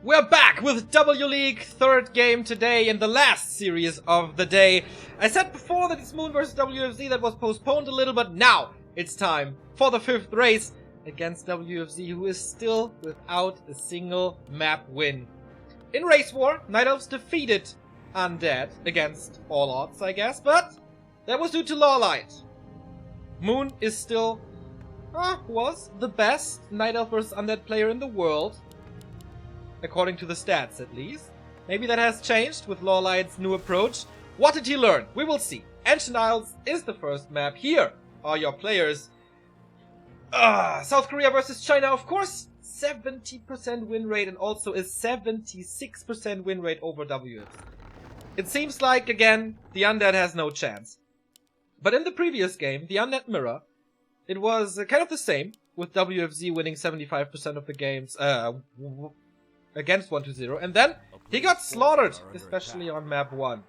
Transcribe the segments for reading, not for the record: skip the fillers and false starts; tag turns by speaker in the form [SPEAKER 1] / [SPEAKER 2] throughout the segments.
[SPEAKER 1] We're back with W League, third game today in the last series of the day. I said before that it's Moon versus WFZ that was postponed a little, but now it's time for the fifth race against WFZ, who is still without a single map win. In Race War, Night Elves defeated Undead against all odds, I guess, but that was due to Lawlight. Moon is still, was the best Night Elf versus Undead player in the world. According to the stats, at least. Maybe that has changed with Lawlight's new approach. What did he learn? We will see. Ancient Isles is the first map. Here are your players. South Korea versus China, of course. 70% win rate and also a 76% win rate over WFZ. It seems like, again, the Undead has no chance. But in the previous game, the Undead Mirror, it was kind of the same, with WFZ winning 75% of the games, against 1-0, and then he got slaughtered, especially on map 1.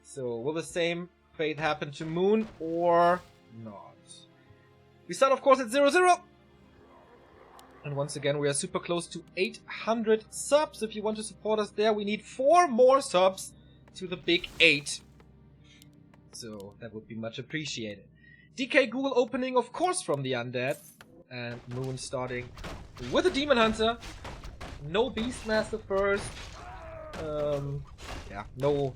[SPEAKER 1] So will the same fate happen to Moon or not? We start, of course, at 0-0. And once again, we are super close to 800 subs. If you want to support us there, we need 4 more subs to the big 8. So that would be much appreciated. DK Ghoul opening, of course, from the Undead. And Moon starting with a Demon Hunter. No Beastmaster first. No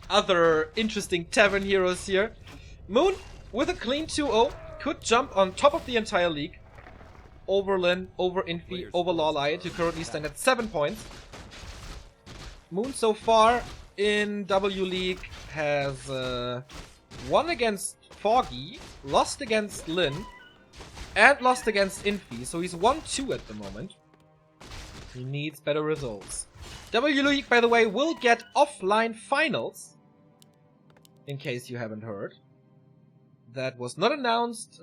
[SPEAKER 1] other interesting tavern heroes here. Moon, with a clean 2-0, could jump on top of the entire league. Over Lin, over Infi, over Lawlight, who currently stand at 7 points. Moon so far in W League has won against Foggy, lost against Lin, and lost against Infi. So he's 1-2 at the moment. He needs better results. W League, by the way, will get offline finals. In case you haven't heard. That was not announced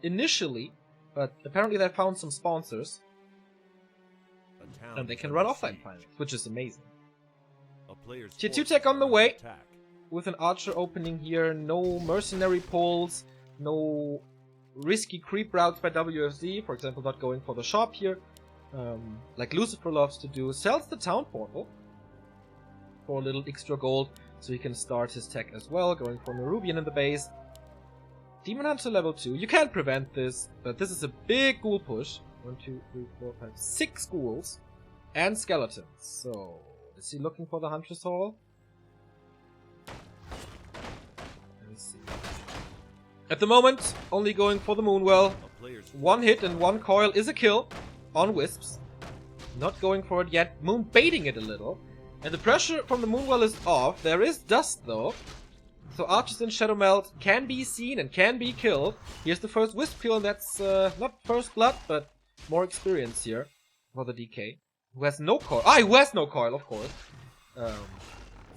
[SPEAKER 1] initially, but apparently they found some sponsors. And they can run offline finals, which is amazing. Tier 2 tech on the way. With an Archer opening here. No mercenary pulls. No risky creep routes by WFZ. For example, not going for the shop here. Like Lucifer loves to do, sells the town portal for a little extra gold, so he can start his tech as well, going for Nerubian in the base. Demon Hunter level 2, you can't prevent this, but this is a big ghoul push. 1, 2, 3, 4, 5, 6 ghouls and skeletons. So, is he looking for the Huntress Hall? Let me see. At the moment, only going for the Moonwell. 1 hit and 1 coil is a kill. On Wisps. Not going for it yet. Moon baiting it a little. And the pressure from the Moonwell is off. There is dust though. So Archers and Shadow Melt can be seen and can be killed. Here's the first Wisp kill, and that's not first blood, but more experience here for the DK. Who has no coil. Who has no coil, of course.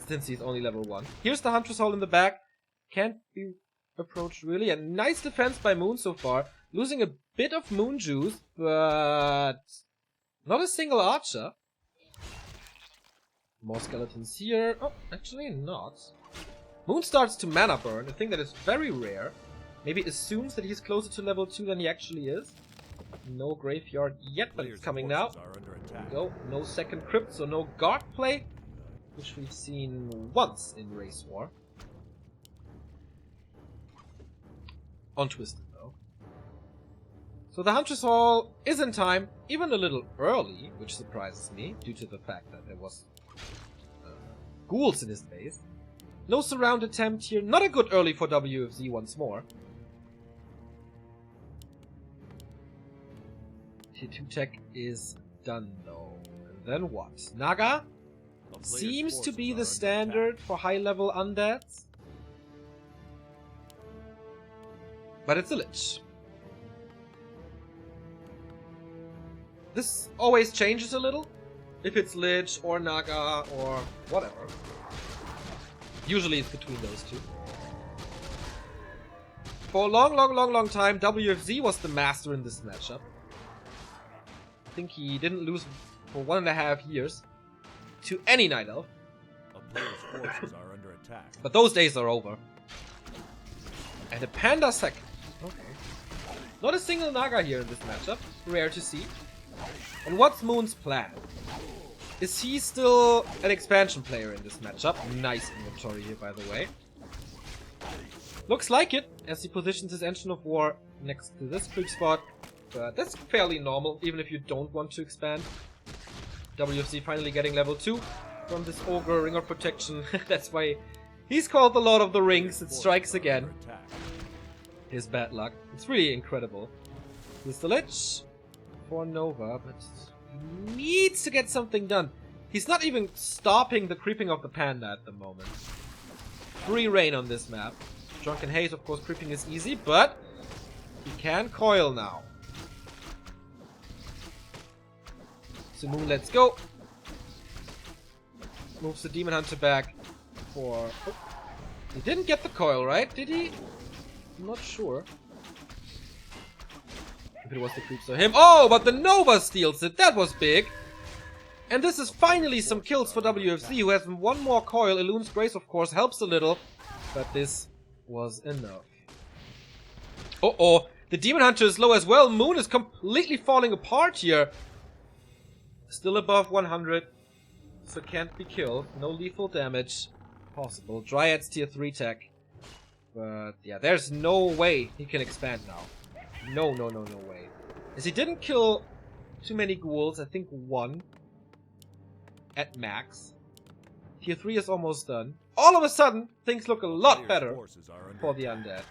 [SPEAKER 1] Since he's only level 1. Here's the Huntress Hall in the back. Can't be approached really. And nice defense by Moon so far. Losing a bit of Moon Juice, but not a single Archer. More skeletons here. Oh, actually not. Moon starts to mana burn, a thing that is very rare. Maybe assumes that he's closer to level 2 than he actually is. No graveyard yet, but it's coming now. There we go. No second crypt, so no guard play, which we've seen once in Race War. On Twisted. So the Huntress Hall is in time, even a little early, which surprises me, due to the fact that there was ghouls in his base. No surround attempt here, not a good early for WFZ once more. Tier 2 tech is done though. And then what? Naga? Seems to be the standard for high level undeads. But it's a Lich. This always changes a little, if it's Lich or Naga or whatever. Usually it's between those two. For a long time, WFZ was the master in this matchup. I think he didn't lose for 1.5 years to any Night Elf. A player's forces are under attack. But those days are over. And a Panda second. Okay. Not a single Naga here in this matchup. Rare to see. And what's Moon's plan? Is he still an expansion player in this matchup? Nice inventory here, by the way. Looks like it, as he positions his engine of war next to this creep spot. But that's fairly normal, even if you don't want to expand. WFZ finally getting level 2 from this ogre ring of protection. That's why he's called the Lord of the Rings. It strikes again. His bad luck. It's really incredible. Here's the Lich for Nova, but he needs to get something done. He's not even stopping the creeping of the panda at the moment. Free reign on this map. Drunken Haze, of course, creeping is easy, but he can coil now. Moon, let's go. Moves the Demon Hunter back for... Oh. He didn't get the coil, right? Did he? I'm not sure. If it was the creeps or him. Oh, but the Nova steals it. That was big. And this is finally some kills for WFZ, who has one more coil. Elune's Grace, of course, helps a little. But this was enough. Uh-oh. The Demon Hunter is low as well. Moon is completely falling apart here. Still above 100, so can't be killed. No lethal damage possible. Dryad's tier 3 tech. But yeah, there's no way he can expand now. No way. As he didn't kill too many ghouls, I think one at max. Tier 3 is almost done. All of a sudden, things look a lot better for the undead.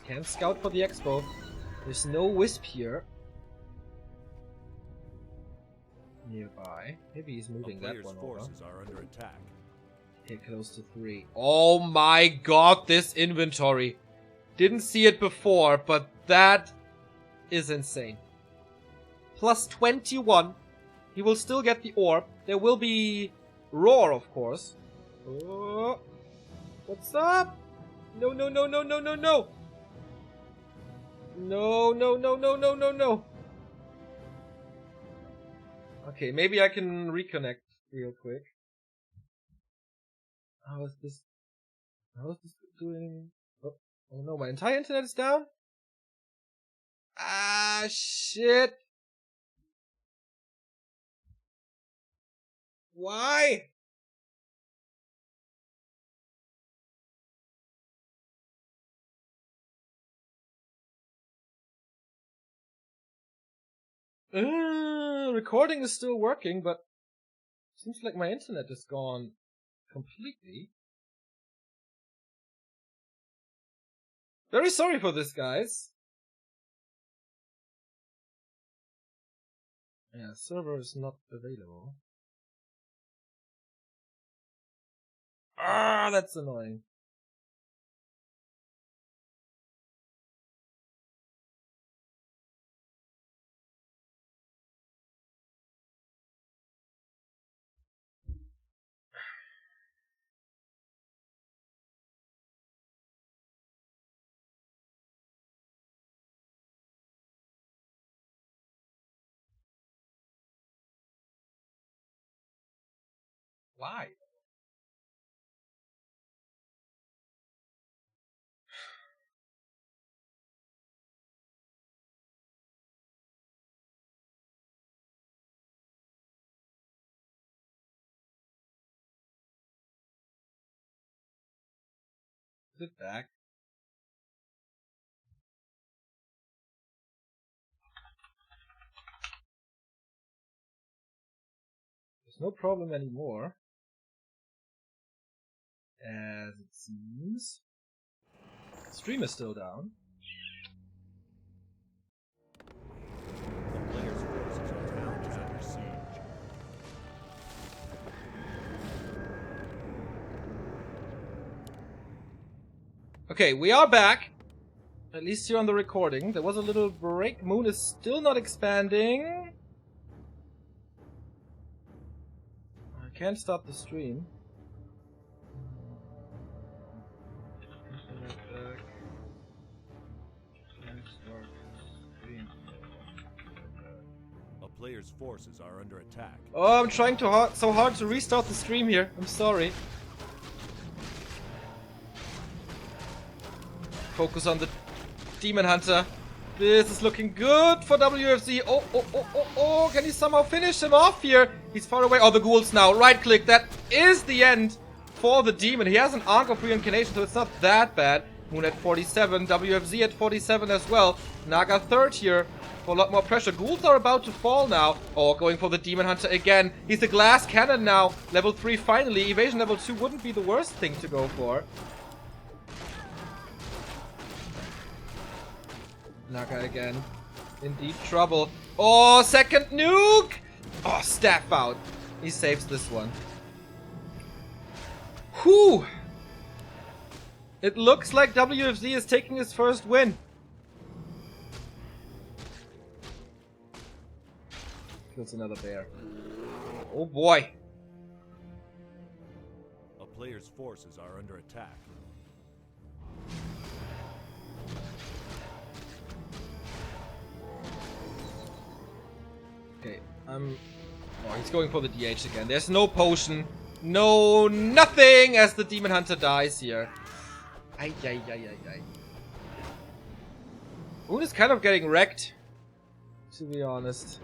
[SPEAKER 1] Can scout for the expo. There's no wisp here. Nearby. Maybe he's moving that one over.
[SPEAKER 2] Are under attack.
[SPEAKER 1] Hit close to 3. Oh my god, this inventory. Didn't see it before, but that is insane. Plus 21. He will still get the orb. There will be roar, of course. Oh, what's up? No. No. Okay, maybe I can reconnect real quick. How is this doing? Oh no, my entire internet is down? Ah, shit. Why? Recording is still working, but seems like my internet is gone completely. Very sorry for this, guys. Yeah, server is not available. Ah, that's annoying. Why? Is it back? There's no problem anymore. As it seems. Stream is still down.
[SPEAKER 2] The player's forces are now under siege.
[SPEAKER 1] Okay, we are back. At least here on the recording. There was a little break. Moon is still not expanding. I can't stop the stream.
[SPEAKER 2] player's forces are under attack.
[SPEAKER 1] Oh, I'm trying so hard to restart the stream here. I'm sorry. Focus on the Demon Hunter. This is looking good for WFZ. Oh, can he somehow finish him off here? He's far away. Oh, the ghouls now. Right click. That is the end for the demon. He has an Ankh of Reincarnation, so it's not that bad. Moon at 47. WFZ at 47 as well. Naga third here for a lot more pressure. Ghouls are about to fall now. Oh, going for the Demon Hunter again. He's a glass cannon now. Level 3 finally. Evasion level 2 wouldn't be the worst thing to go for. Naga again. In deep trouble. Oh, second nuke! Oh, staff out. He saves this one. Whew! It looks like WFZ is taking his first win. Kills another bear. Oh boy.
[SPEAKER 2] A player's forces are under attack.
[SPEAKER 1] Okay, oh, he's going for the DH again. There's no potion. No, nothing as the Demon Hunter dies here. Ay. Moon is kind of getting wrecked, to be honest.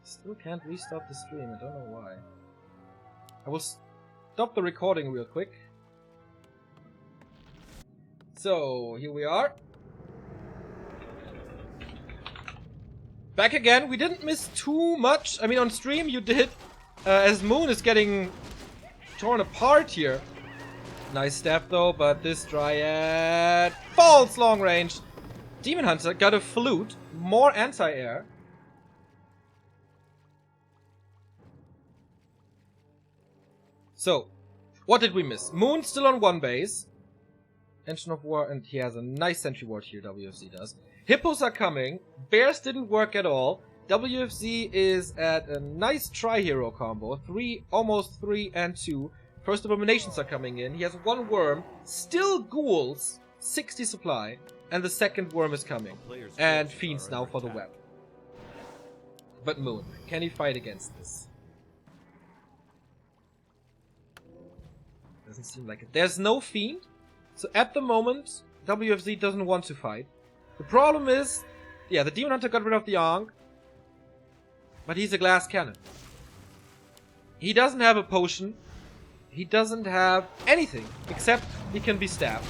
[SPEAKER 1] Still can't restart the stream. I don't know why. I will stop the recording real quick. So, here we are. Back again. We didn't miss too much. I mean, on stream you did. As Moon is getting torn apart here. Nice step though, but this Dryad falls long range. Demon Hunter got a flute. More anti-air. So, what did we miss? Moon still on one base. Engine of War, and he has a nice sentry ward here, WFZ does. Hippos are coming. Bears didn't work at all. WFZ is at a nice tri-hero combo. 3, almost 3 and 2. First Abominations are coming in. He has one worm. Still ghouls. 60 supply. And the second worm is coming. And Fiends now for the web. But Moon, can he fight against this? Doesn't seem like it. There's no Fiend. So at the moment, WFZ doesn't want to fight. The problem is, yeah, the Demon Hunter got rid of the Ankh. But he's a glass cannon. He doesn't have a potion. He doesn't have anything. Except he can be stabbed.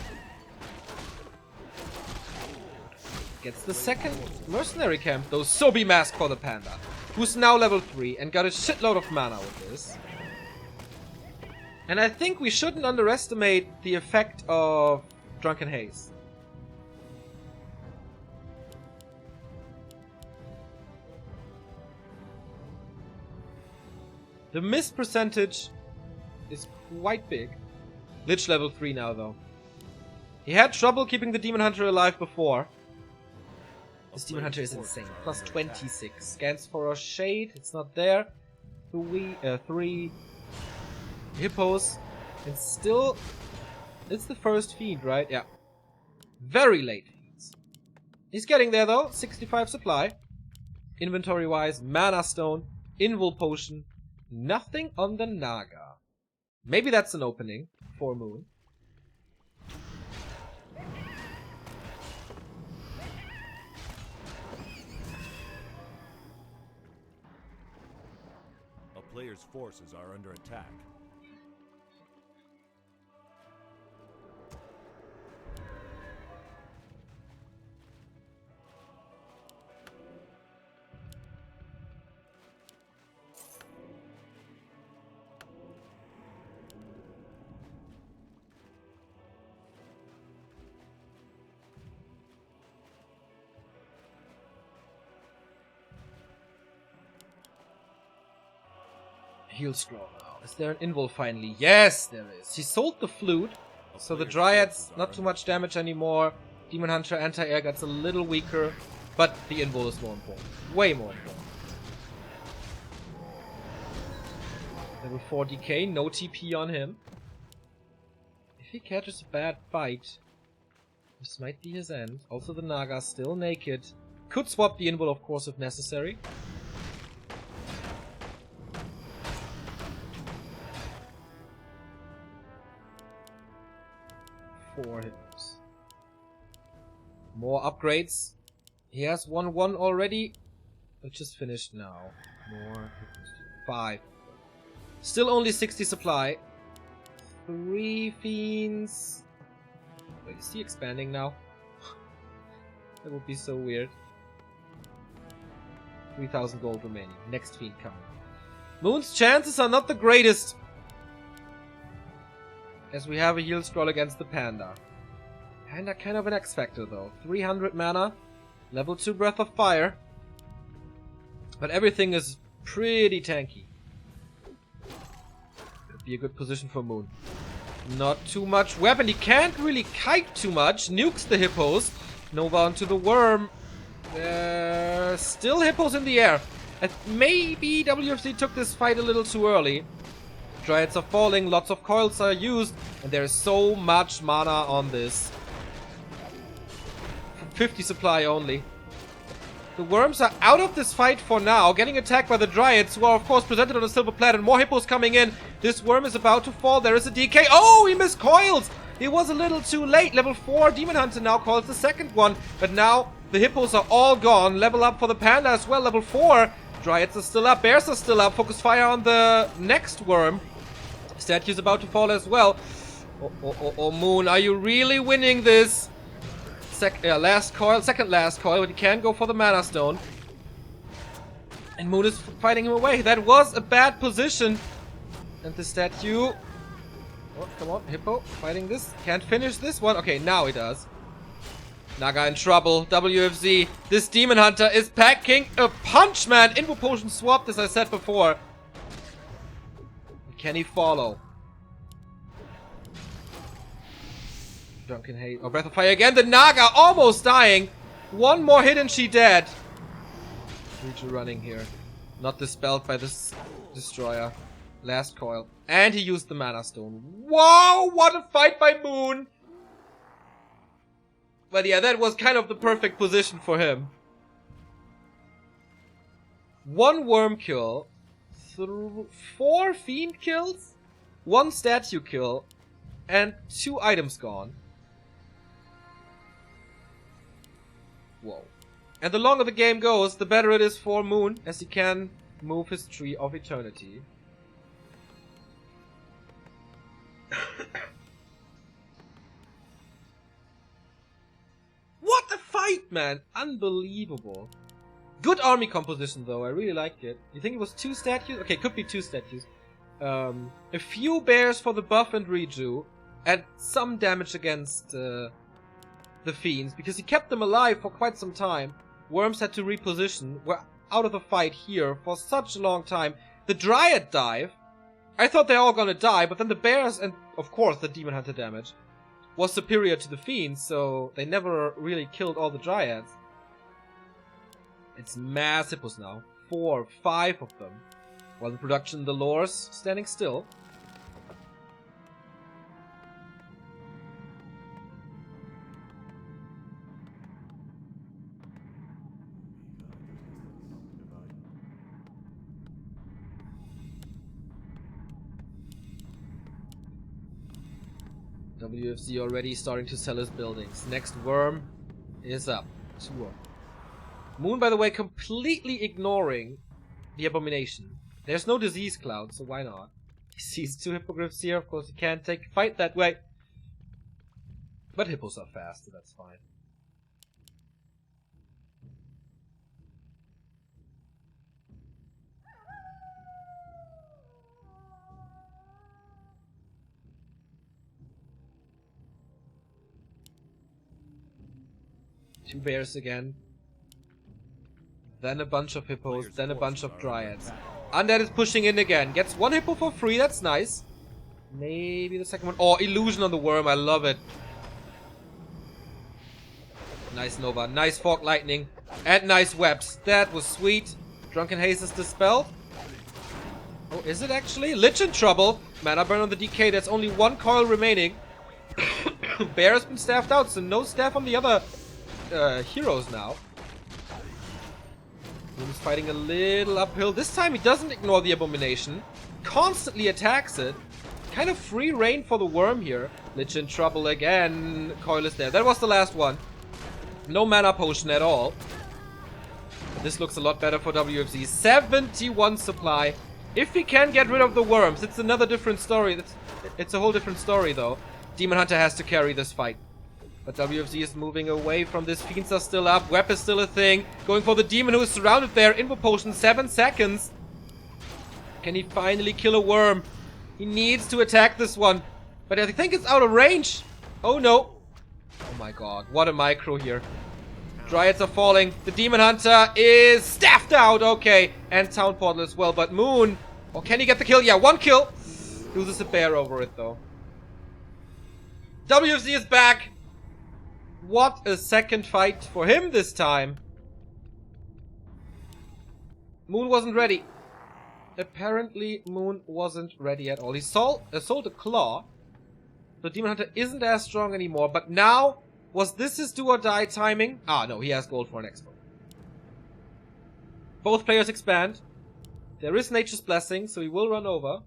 [SPEAKER 1] Gets the second mercenary camp though. So be mask for the Panda. Who's now level 3 and got a shitload of mana with this. And I think we shouldn't underestimate the effect of Drunken Haze. The miss percentage is quite big. Lich level 3 now though. He had trouble keeping the Demon Hunter alive before. This Demon Hunter is insane. Plus 26. Scans for a shade. It's not there. 3 hippos. And still... It's the first feed, right? Yeah. Very late feeds. He's getting there though. 65 supply. Inventory wise. Mana Stone. Invul Potion. Nothing on the Naga. Maybe that's an opening for Moon.
[SPEAKER 2] A player's forces are under attack.
[SPEAKER 1] Heal scroll now. Is there an invul finally? Yes, there is. He sold the flute, so the Dryad's not too much damage anymore. Demon Hunter anti-air gets a little weaker, but the invul is more important. Way more important. Level 4 DK, no TP on him. If he catches a bad fight, This might be his end. Also the Naga still naked. Could swap the invul, of course, if necessary. Four hippos. More upgrades. He has 1-1 already. It's just finished now. More hippos. 5. Still only 60 supply. 3 fiends. Wait, is he expanding now? That would be so weird. 3,000 gold remaining. Next fiend coming. Moon's chances are not the greatest, as we have a heal scroll against the Panda. Panda kind of an X-Factor though. 300 mana. Level 2 Breath of Fire. But everything is pretty tanky. Could be a good position for Moon. Not too much weapon. He can't really kite too much. Nukes the hippos. Nova onto the worm. Still hippos in the air. And maybe WFZ took this fight a little too early. Dryads are falling, lots of coils are used, and there is so much mana on this. 50 supply only. The worms are out of this fight for now, getting attacked by the Dryads, who are of course presented on a silver platter. More hippos coming in. This worm is about to fall. There is a DK. Oh, he missed coils! It was a little too late. Level 4 Demon Hunter now calls the second one. But now the hippos are all gone. Level up for the Panda as well. Level 4. Dryads are still up. Bears are still up. Focus fire on the next worm. Statue's about to fall as well. Oh, Moon, are you really winning this? Second last coil, but he can go for the Mana Stone. And Moon is fighting him away. That was a bad position. And the statue... Oh, come on, Hippo, fighting this. Can't finish this one. Okay, now he does. Naga in trouble. WFZ. This Demon Hunter is packing a punch, man. Invo Potion swapped, as I said before. Can he follow? Drunken Haze. Oh, Breath of Fire again. The Naga almost dying. One more hit and she dead. Creature running here. Not dispelled by this destroyer. Last coil. And he used the Mana Stone. Whoa! What a fight by Moon! But yeah, that was kind of the perfect position for him. 1 worm kill. 4 fiend kills. 1 statue kill. And 2 items gone. Whoa. And the longer the game goes, the better it is for Moon, as he can move his Tree of Eternity. What a fight, man! Unbelievable. Good army composition, though. I really liked it. You think it was 2 statues? Okay, could be 2 statues. A few bears for the buff and reju, and some damage against the fiends, because he kept them alive for quite some time. Worms had to reposition. We're out of the fight here for such a long time. The Dryad dive. I thought they're all gonna die, but then the bears and, of course, the Demon Hunter damage was superior to the fiends, so they never really killed all the Dryads. It's mass hippos now. 4, 5 of them. While in production, the Lore's standing still. WFZ already starting to sell his buildings. Next worm is up. 2 of them. Moon, by the way, completely ignoring the abomination. There's no disease cloud, so why not? He sees 2 hippogriffs here. Of course, he can't take fight that way. But hippos are fast, so that's fine. Two bears again. Then a bunch of hippos, then a bunch of dryads. Undead is pushing in again. Gets 1 hippo for free, that's nice. Maybe the second one. Oh, illusion on the worm, I love it. Nice Nova, nice Fork Lightning, and nice webs. That was sweet. Drunken Haze is dispelled. Oh, is it actually? Lich in trouble. Mana burn on the DK, there's only 1 coil remaining. Bear has been staffed out, so no staff on the other heroes now. Moon's fighting a little uphill. This time he doesn't ignore the Abomination. Constantly attacks it. Kind of free reign for the Worm here. Lich in trouble again. Coil is there. That was the last one. No mana potion at all. But this looks a lot better for WFZ. 71 supply. If we can get rid of the Worms, it's another different story. It's a whole different story though. Demon Hunter has to carry this fight. But WFZ is moving away from this. Fiends are still up. Web is still a thing. Going for the Demon who is surrounded there. Invo potion, 7 seconds. Can he finally kill a Worm? He needs to attack this one. But I think it's out of range. Oh no. Oh my god. What a micro here. Dryads are falling. The Demon Hunter is staffed out. Okay. And Town Portal as well. But Moon. Or can he get the kill? Yeah, 1 kill. Loses a bear over it though. WFZ is back. What a second fight for him this time. Moon wasn't ready. Apparently, Moon wasn't ready at all. He sold a claw. The Demon Hunter isn't as strong anymore. But now, was this his do or die timing? Ah, no, he has gold for an expo. Both players expand. There is Nature's Blessing, so he will run over.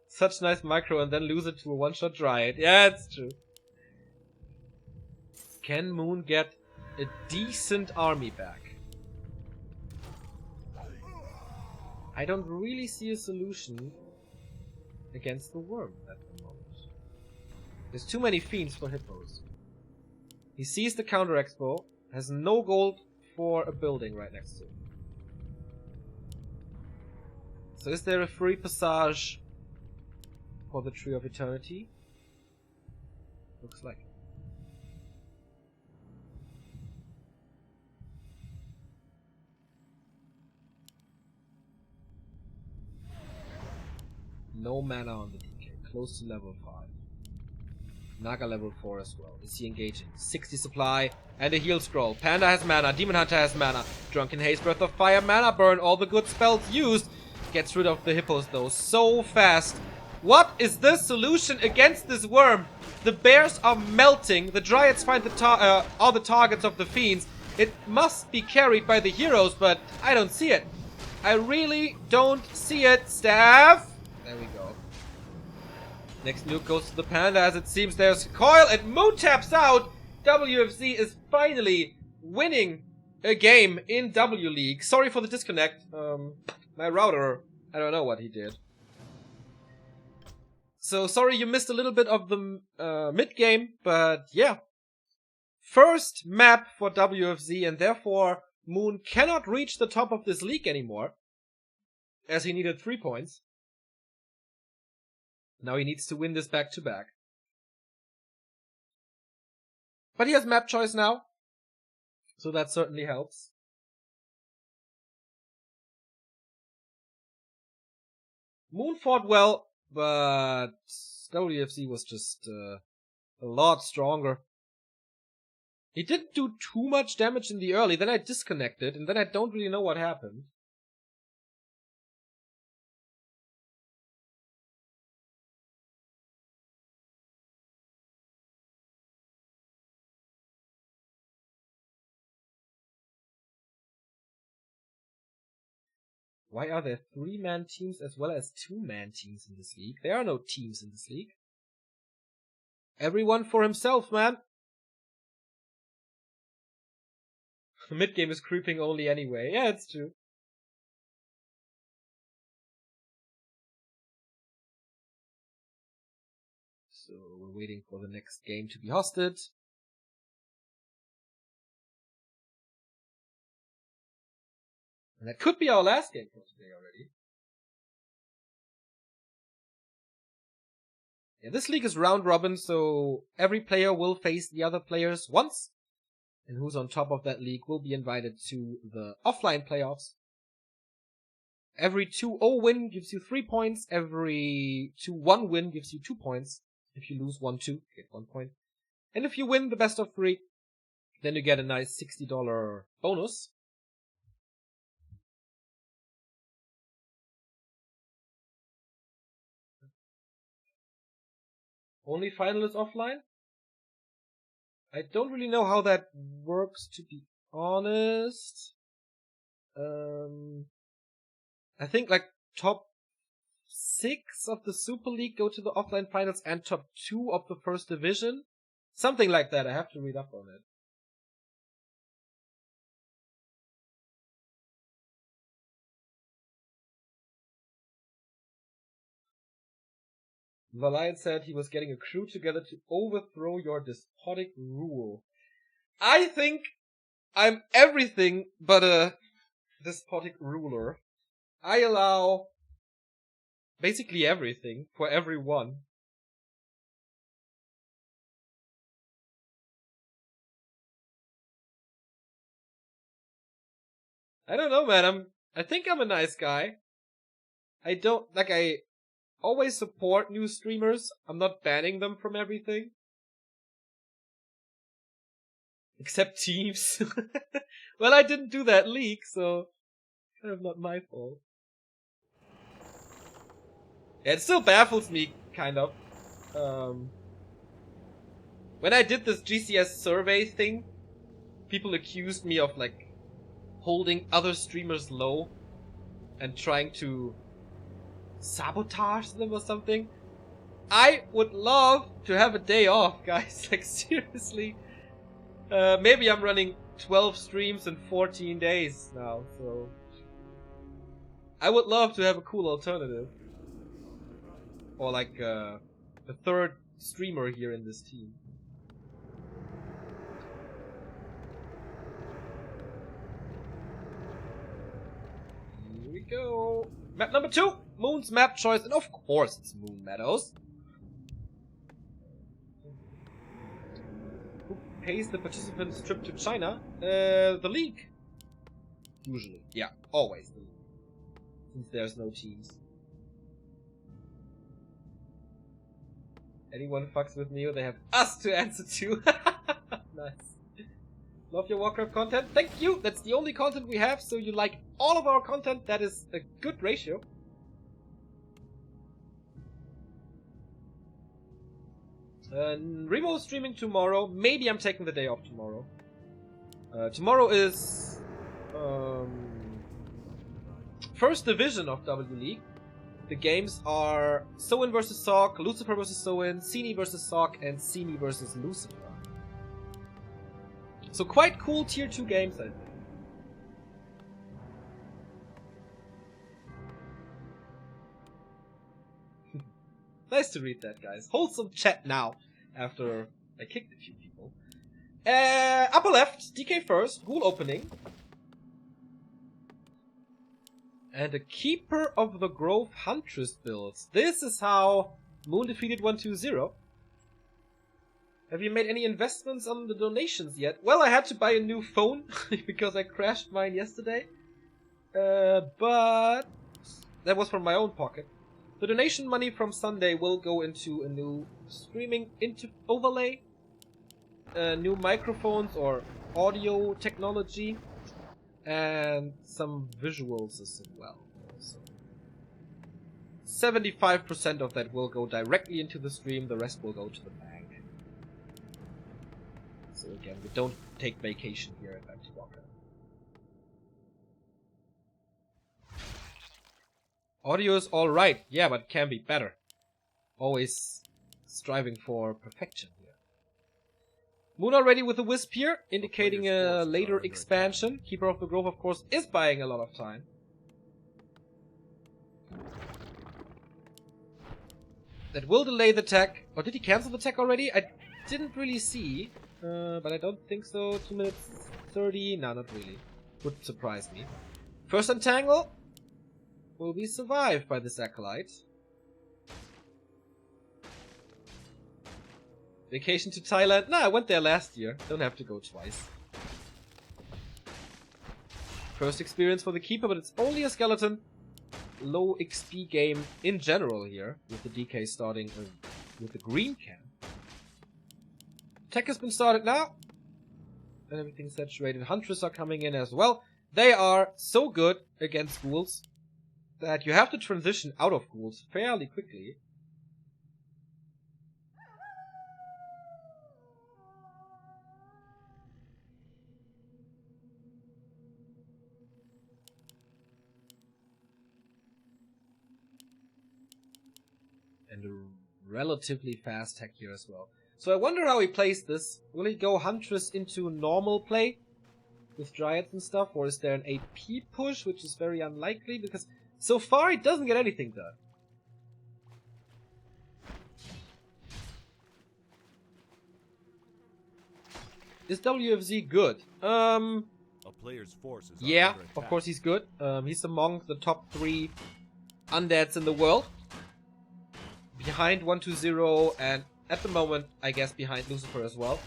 [SPEAKER 1] Such nice micro and then lose it to a one-shot Dryad. Yeah, it's true. Can Moon get a decent army back? I don't really see a solution against the Worm at the moment. There's too many Fiends for Hippos. He sees the counter expo, has no gold for a building right next to him. So is there a free passage for the Tree of Eternity? Looks like it. No mana on the DK. Close to level 5. Naga level 4 as well. Is he engaging? 60 supply and a heal scroll. Panda has mana. Demon Hunter has mana. Drunken Haze, Breath of Fire, Mana Burn. All the good spells used. Gets rid of the Hippos though so fast. What is the solution against this Worm? The bears are melting. The Dryads find all the targets of the Fiends. It must be carried by the heroes, but I don't see it. I really don't see it. Staff! There we go. Next nuke goes to the Panda as it seems there's Coil and Moon taps out. WFZ is finally winning a game in W League. Sorry for the disconnect. My router, I don't know what he did. So sorry you missed a little bit of the mid-game, but yeah. First map for WFZ and therefore Moon cannot reach the top of this league anymore. As he needed 3 points. Now he needs to win this back-to-back. But he has map choice now. So that certainly helps. Moon fought well. But WFZ was just a lot stronger. He didn't do too much damage in the early, then I disconnected, and then I don't really know what happened. Why are there 3-man teams as well as 2-man teams in this league? There are no teams in this league. Everyone for himself, man. Mid-game is creeping only anyway. Yeah, it's true. So we're waiting for the next game to be hosted. And that could be our last game for today already. Yeah, this league is round robin, so every player will face the other players once. And who's on top of that league will be invited to the offline playoffs. Every 2-0 win gives you 3 points. Every 2-1 win gives you 2 points. If you lose 1-2, you get 1 point. And if you win the best of 3, then you get a nice $60 bonus. Only final is offline? I don't really know how that works, to be honest. I think like top 6 of the Super League go to the offline finals and top 2 of the first division. Something like that. I have to read up on it. Valiant said he was getting a crew together to overthrow your despotic rule. I think I'm everything but a despotic ruler. I allow basically everything for everyone. I don't know, man. I think I'm a nice guy. I always support new streamers. I'm not banning them from everything. Except teams. Well, I didn't do that leak, so kind of not my fault. Yeah, it still baffles me, kind of. When I did this GCS survey thing, people accused me of, like, holding other streamers low and trying to sabotage them or something. I would love to have a day off, guys. Like, seriously. Maybe I'm running 12 streams in 14 days now, so I would love to have a cool alternative. Or like a third streamer here in this team. Here we go. Map number 2! Moon's map choice, and of course it's Moon Meadows. Who pays the participants' trip to China? The league. Usually. Yeah, always the league. Since there's no teams. Anyone fucks with Neo, they have us to answer to. Nice. Love your Warcraft content? Thank you! That's the only content we have, so you like all of our content. That is a good ratio. Remote streaming tomorrow. Maybe I'm taking the day off tomorrow. Tomorrow is first division of W League. The games are Soin vs Sock, Lucifer vs Soin, Cini vs Sock, and Cini vs Lucifer. So quite cool tier 2 games, I think. Nice to read that, guys. Wholesome chat now, after I kicked a few people. Upper left, DK first, Ghoul opening. And a Keeper of the Grove Huntress builds. This is how Moon defeated 1-2-0. Have you made any investments on the donations yet? Well, I had to buy a new phone because I crashed mine yesterday. But that was from my own pocket. The donation money from Sunday will go into a new streaming overlay, new microphones or audio technology, and some visuals as well. So 75% of that will go directly into the stream, the rest will go to the bank. So again, we don't take vacation here at Antiwalker. Audio is alright, yeah, but can be better. Always striving for perfection here. Moon already with a Wisp here, indicating a later expansion. Keeper of the Grove, of course, is buying a lot of time. That will delay the tech. Or did he cancel the tech already? I didn't really see, but I don't think so. 2 minutes 30, no, not really. Would surprise me. First Entangle will be survived by this Acolyte. Vacation to Thailand? Nah, I went there last year. Don't have to go twice. First experience for the Keeper, but it's only a skeleton. Low XP game in general here, with the DK starting with the green can. Tech has been started now. And everything's saturated. Huntress are coming in as well. They are so good against ghouls that you have to transition out of ghouls fairly quickly. And a relatively fast tech here as well. So I wonder how he plays this. Will he go Huntress into normal play with Dryads and stuff? Or is there an AP push, which is very unlikely? Because so far he doesn't get anything done. Is WFZ good?
[SPEAKER 2] A player's forces
[SPEAKER 1] Yeah,
[SPEAKER 2] are under
[SPEAKER 1] of
[SPEAKER 2] attack.
[SPEAKER 1] course he's good. He's among the top 3 undeads in the world. Behind 120 and at the moment, I guess behind Lucifer as well.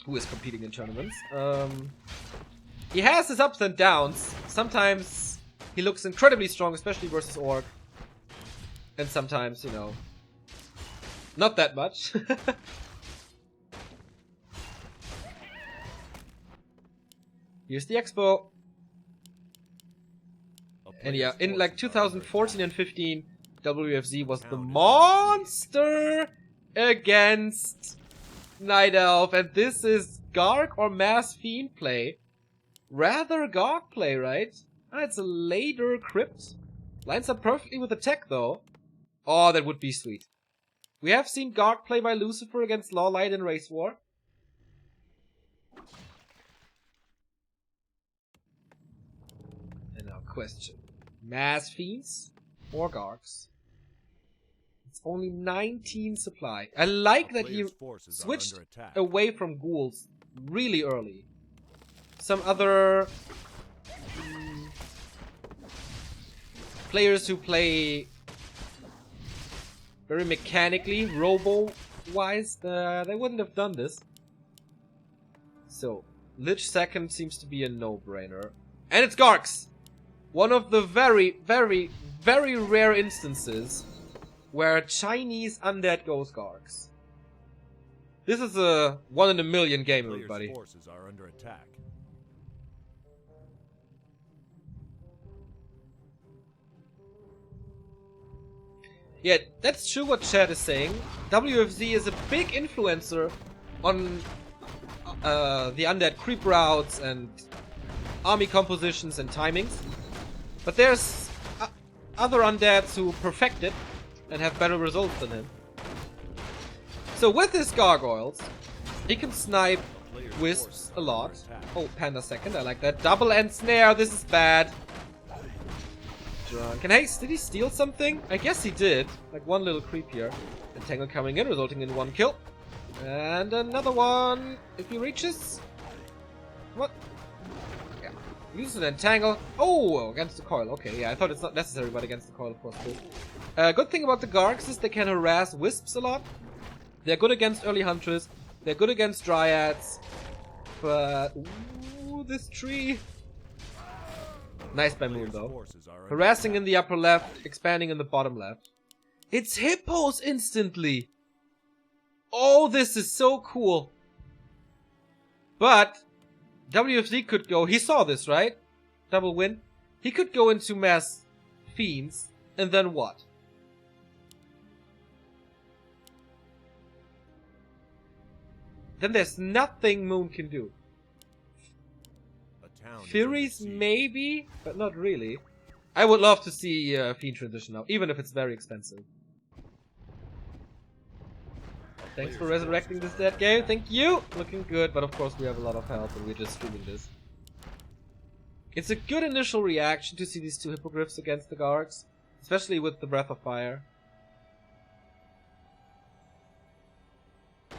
[SPEAKER 1] Who is competing in tournaments. He has his ups and downs. Sometimes he looks incredibly strong, especially versus Orc. And sometimes, you know, not that much. Here's the Expo. And yeah, in like 2014 and 15, WFZ was the monster against Night Elf. And this is Garg or Mass Fiend play. Rather Garg play, right? Ah, it's a later crypt. Lines up perfectly with the tech though. Oh, that would be sweet. We have seen Garg play by Lucifer against Lawlight in Race War. And now question. Mass Fiends or Gargs? It's only 19 supply. I like that he switched away from ghouls really early. Some other players who play very mechanically, robo-wise, they wouldn't have done this. So, Lich second seems to be a no-brainer. And it's Gargs! One of the very, very, very rare instances where a Chinese undead goes Gargs. This is a 1 in a million game, everybody.
[SPEAKER 2] Forces are under attack.
[SPEAKER 1] Yeah, that's true what Chad is saying. WFZ is a big influencer on the undead creep routes and army compositions and timings. But there's other undeads who perfect it and have better results than him. So with his gargoyles, he can snipe wisps a lot. Oh, Panda second, I like that. Double end snare, this is bad. Drunk. And hey, did he steal something? I guess he did. Like one little creep here. Entangle coming in, resulting in 1 kill. And another one, if he reaches. What? Yeah. Uses an entangle. Oh, against the coil. Okay, yeah, I thought it's not necessary, but against the coil, of course, good. Good thing about the Gargs is they can harass wisps a lot. They're good against early hunters. They're good against dryads. But ooh, this tree. Nice by Moon though. Harassing in the upper left, expanding in the bottom left. It's hippos instantly. Oh, this is so cool. But WFZ could go. He saw this, right? Double win. He could go into Mass Fiends and then what? Then there's nothing Moon can do. Furies maybe, but not really. I would love to see Fiend transition now, even if it's very expensive. Thanks for resurrecting this dead game, thank you! Looking good, but of course we have a lot of health and we're just streaming this. It's a good initial reaction to see these 2 hippogriffs against the Gargs, especially with the Breath of Fire. Oh,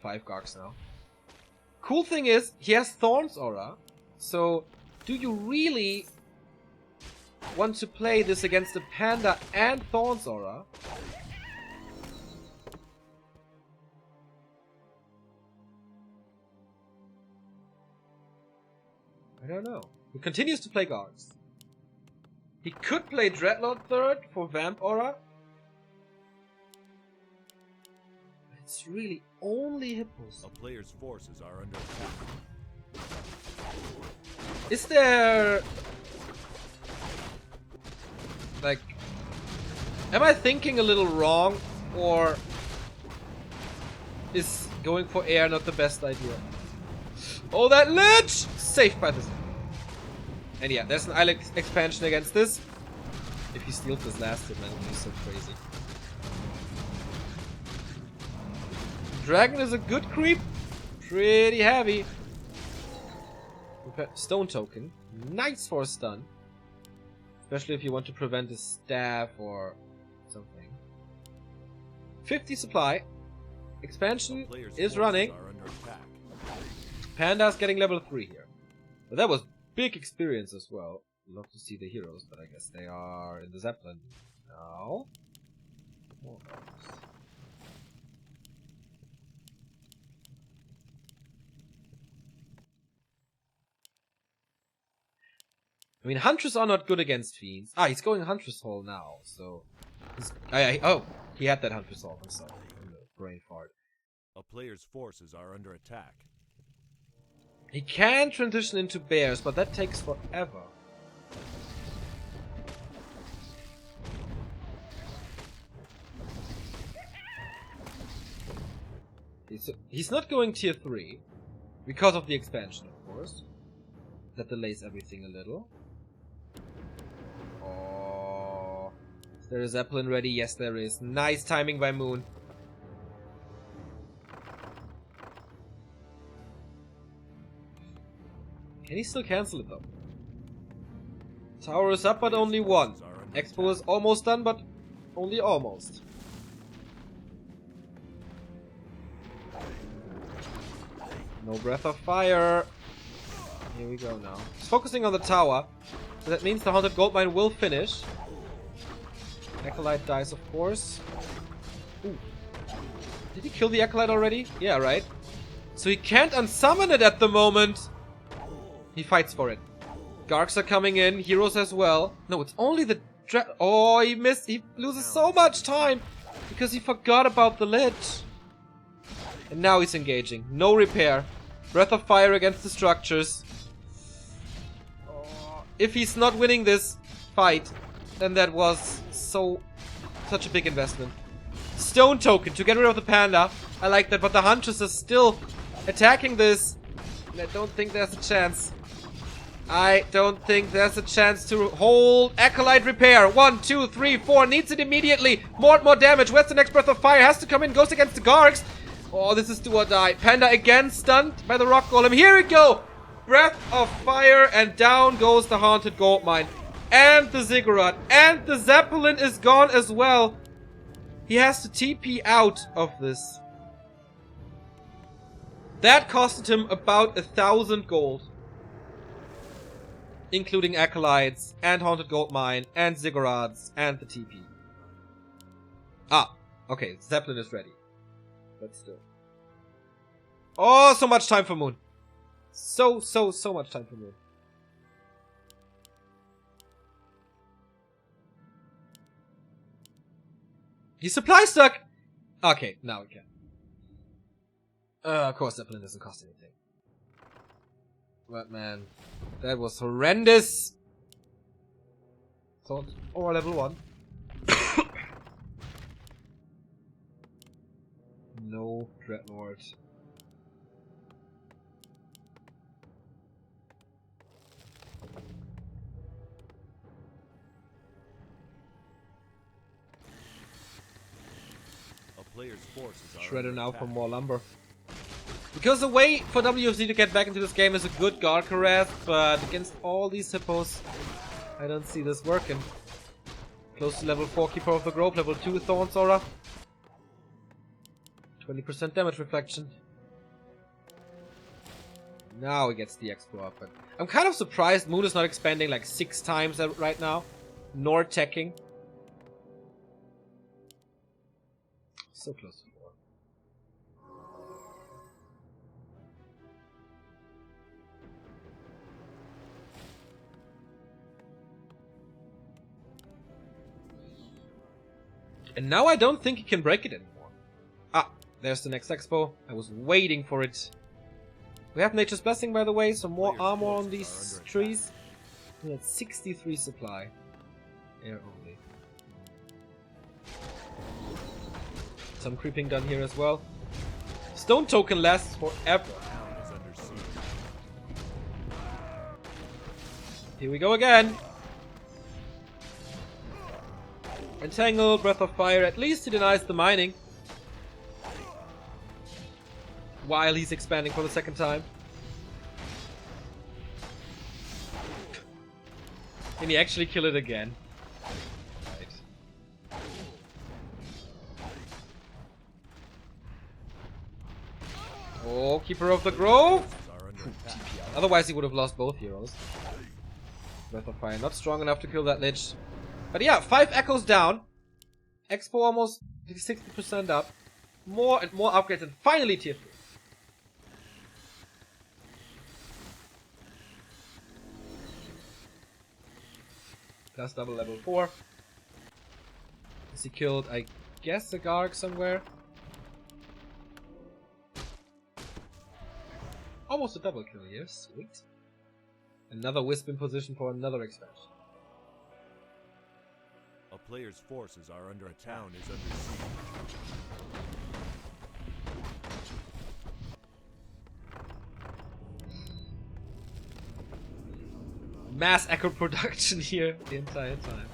[SPEAKER 1] 5 Gargs now. Cool thing is, he has Thorn's Aura, so do you really want to play this against a Panda and Thorn's Aura? I don't know. He continues to play Gargs. He could play Dreadlord third for Vamp Aura. It's really only hippos.
[SPEAKER 2] A player's forces are under attack.
[SPEAKER 1] Is there... like... am I thinking a little wrong? Or... is going for air not the best idea? Oh, that Lich! Safe by this. And yeah, there's an island expansion against this. If he steals this last hit, man, it would be so crazy. Dragon is a good creep. Pretty heavy. Stone token. Nice for a stun. Especially if you want to prevent his staff or something. 50 supply. Expansion is running. Panda's getting level 3 here. But that was big experience as well. Love to see the heroes, but I guess they are in the Zeppelin now. I mean, Huntress are not good against Fiends. Ah, he's going Huntress Hall now, so... oh, he had that Huntress Hall, I'm sorry. Brain fart.
[SPEAKER 2] A player's forces are under attack.
[SPEAKER 1] He can transition into bears, but that takes forever. He's not going tier 3, because of the expansion, of course. That delays everything a little. Oh, is there a Zeppelin ready? Yes, there is. Nice timing by Moon. Can he still cancel it though? Tower is up, but only one. Expo is almost done, but only almost. No Breath of Fire. Here we go now. He's focusing on the tower. So that means the Haunted Goldmine will finish. Acolyte dies, of course. Ooh. Did he kill the Acolyte already? Yeah, right. So he can't unsummon it at the moment. He fights for it. Garks are coming in. Heroes as well. No, it's only the... Oh, he missed. He loses so much time. Because he forgot about the ledge. And now he's engaging. No repair. Breath of Fire against the structures. Oh, if he's not winning this fight, then that was such a big investment. Stone token to get rid of the panda. I like that, but the Huntress is still attacking this. And I don't think there's a chance. I don't think there's a chance to hold Acolyte repair. 1, 2, 3, 4. Needs it immediately. More damage. Where's the next Breath of Fire? Has to come in. Goes against the Gargs. Oh, this is do or die. Panda again stunned by the Rock Golem. Here we go. Breath of Fire. And down goes the Haunted Goldmine. And the Ziggurat. And the Zeppelin is gone as well. He has to TP out of this. That costed him about 1,000 gold. Including Acolytes, and Haunted Goldmine, and Ziggurats, and the TP. Ah, okay, Zeppelin is ready. But still. Oh, so much time for Moon. So much time for Moon. He's supply stuck! Okay, now we can. Of course Zeppelin doesn't cost anything. But man, that was horrendous. Thought, or level 1. No Dreadnought.
[SPEAKER 2] A player's forces are
[SPEAKER 1] Shredder
[SPEAKER 2] under
[SPEAKER 1] now
[SPEAKER 2] attack.
[SPEAKER 1] for more lumber. Because the way for WFZ to get back into this game is a good guard harass, but against all these hippos, I don't see this working. Close to level 4 Keeper of the Grove, level 2 Thorns Aura. 20% damage reflection. Now he gets the expo up, but I'm kind of surprised Moon is not expanding like 6 times right now, nor teching. So close to 4. And now I don't think he can break it anymore. Ah, there's the next expo. I was waiting for it. We have Nature's Blessing, by the way, so more armor on these trees. We had 63 supply. Air only. Some creeping done here as well. Stone token lasts forever. Here we go again. Entangle, Breath of Fire, at least he denies the mining. While he's expanding for the second time. And he actually kill it again. Right. Oh, Keeper of the Grove! Otherwise he would have lost both heroes. Breath of Fire, not strong enough to kill that Lich. But yeah, 5 echoes down. Expo almost 60% up. More and more upgrades, and finally tier 3. Plus double level 4. Is he killed, I guess, a Garg somewhere? Almost a double kill here, sweet. Another Wisp in position for another expansion.
[SPEAKER 2] A player's forces are under attack. Town is under siege.
[SPEAKER 1] Mass echo production here the entire time.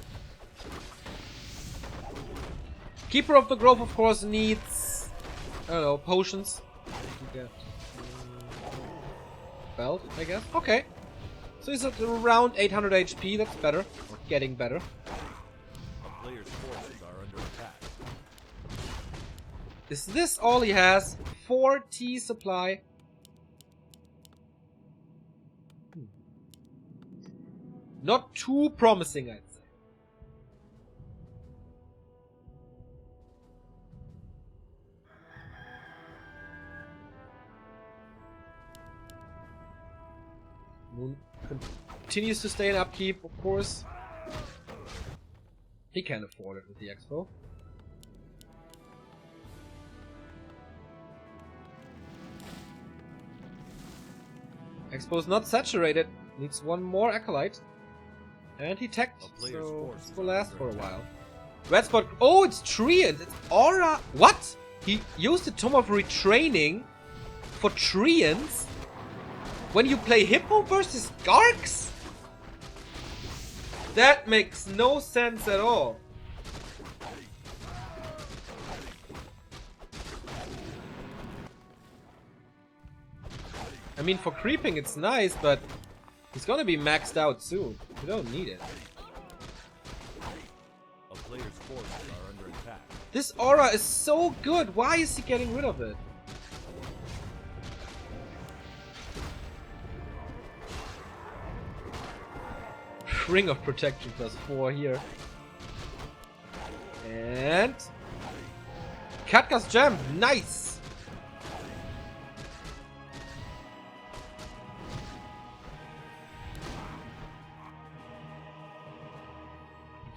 [SPEAKER 1] Keeper of the Grove, of course, needs, I don't know, potions. Belt, I guess. Okay. So he's at around 800 HP. That's better. Or getting better.
[SPEAKER 2] A player's forces are under attack.
[SPEAKER 1] Is this all he has? 4 T supply. Not too promising, I'd say. Moon continues to stay in upkeep, of course. He can't afford it with the Expo. Expo's not saturated. Needs one more Acolyte. And he teched, so this will last for a while. Red spot. Oh, it's Treant. It's Aura. What? He used the Tome of Retraining for Treants when you play Hippo versus Garks? That makes no sense at all. I mean, for creeping it's nice, but he's gonna be maxed out soon. You don't need it.
[SPEAKER 2] A player's forces are under attack.
[SPEAKER 1] This aura is so good. Why is he getting rid of it? Ring of Protection +4 here. And Katka's Gem. Nice.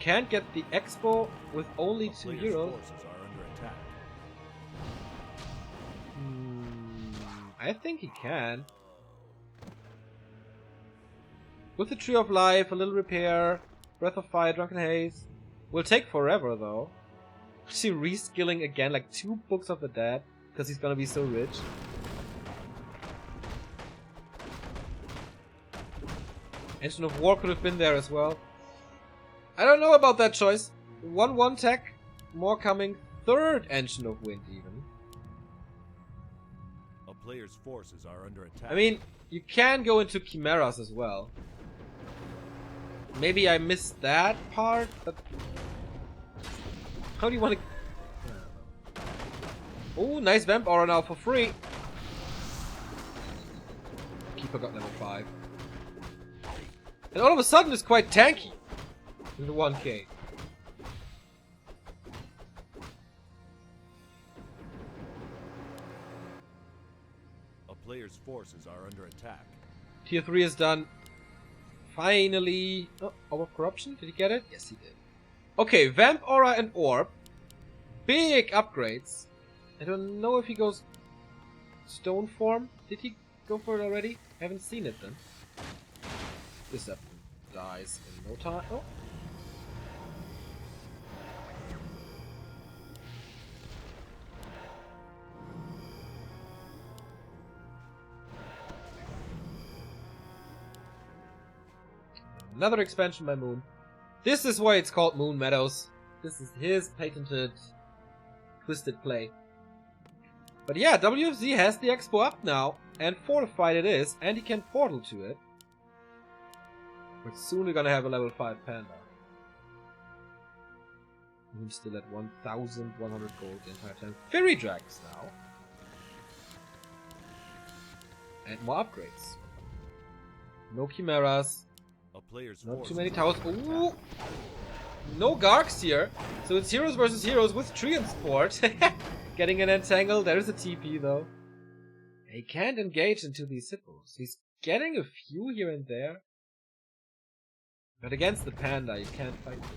[SPEAKER 1] Can't get the Expo with only 2 heroes.
[SPEAKER 2] Forces are under attack.
[SPEAKER 1] I think he can. With the Tree of Life, a little repair, Breath of Fire, Drunken Haze. Will take forever though. Is he reskilling again like 2 Books of the Dead? Because he's gonna be so rich. Engine of War could have been there as well. I don't know about that choice. 1-1 tech, more coming. 3rd Engine of Wind even.
[SPEAKER 2] A player's forces are under attack.
[SPEAKER 1] I mean, you can go into Chimeras as well. Maybe I missed that part, but how do you want to... Oh, nice Vamp Aura now for free. Keeper got level 5. And all of a sudden it's quite tanky. In the 1k.
[SPEAKER 2] A player's forces are under attack.
[SPEAKER 1] Tier 3 is done. Finally. Oh, Orb of Corruption. Did he get it? Yes, he did. Okay, Vamp Aura and Orb. Big upgrades. I don't know if he goes Stone Form. Did he go for it already? I haven't seen it then. This up dies in no time. Oh. Another expansion by Moon. This is why it's called Moon Meadows. This is his patented twisted play. But yeah, WFZ has the Expo up now, and fortified it is, and he can portal to it. But soon we're gonna have a level 5 Panda. I'm still at 1,100 gold the entire time. Fairy Dragons now. And more upgrades. No Chimeras.
[SPEAKER 2] A player's
[SPEAKER 1] Not
[SPEAKER 2] force
[SPEAKER 1] too many
[SPEAKER 2] is
[SPEAKER 1] towers.
[SPEAKER 2] under
[SPEAKER 1] Ooh!
[SPEAKER 2] attack.
[SPEAKER 1] No Garks here. So it's heroes versus heroes with Treant Sport. Getting an entangle. There's a TP though. He can't engage into these hippos. He's getting a few here and there. But against the Panda, you can't fight this.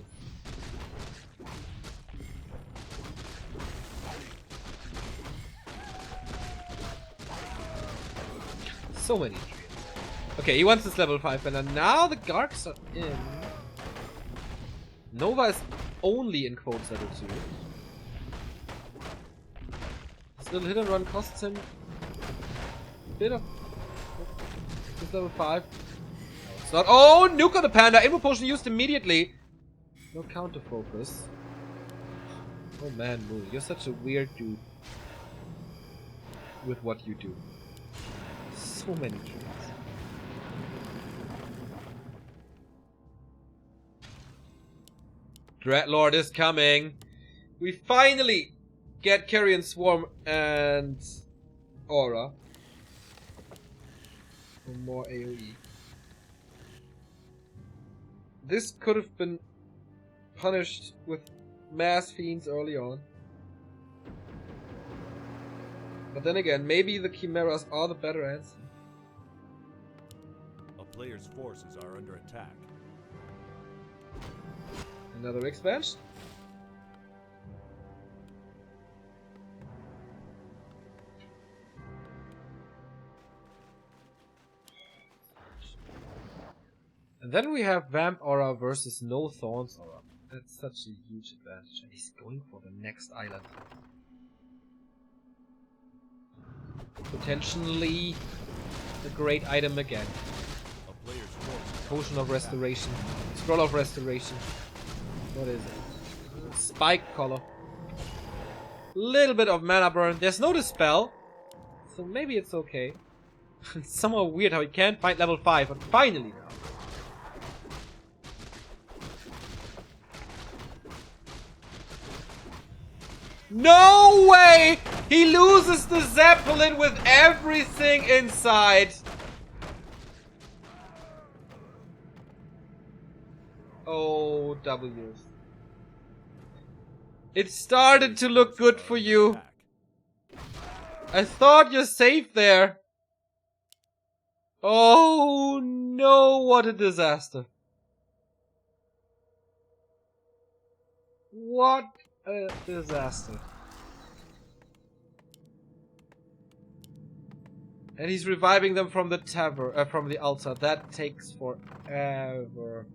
[SPEAKER 1] So many trees. Okay, he wants this level 5 Panda. Now the Garks are in. Nova is only in quotes level 2. This little hit and run costs him a bit of. This level 5. No, it's not. Oh, nuke on the Panda! Invo potion used immediately! No counter focus. Oh man, Moon, you're such a weird dude. With what you do. So many trees. Dreadlord is coming. We finally get Carrion Swarm and Aura. For more AoE. This could have been punished with Mass Fiends early on. But then again, maybe the Chimeras are the better answer.
[SPEAKER 2] A player's forces are under attack.
[SPEAKER 1] Another expansion. And then we have Vamp Aura versus No Thorns Aura. That's such a huge advantage. And he's going for the next island. Potentially a great item again.
[SPEAKER 2] A player's forces are
[SPEAKER 1] Potion
[SPEAKER 2] under
[SPEAKER 1] of
[SPEAKER 2] attack.
[SPEAKER 1] Restoration. Scroll of Restoration. What is it? Spike Collar. Little bit of mana burn. There's no Dispel. So maybe it's okay. It's somehow weird how he can't find level 5, but finally now. No way! He loses the Zeppelin with everything inside. Oh, W's. It started to look good for you. I thought you're safe there. Oh no, what a disaster. What a disaster. And he's reviving them from the tavern, from the altar. That takes forever.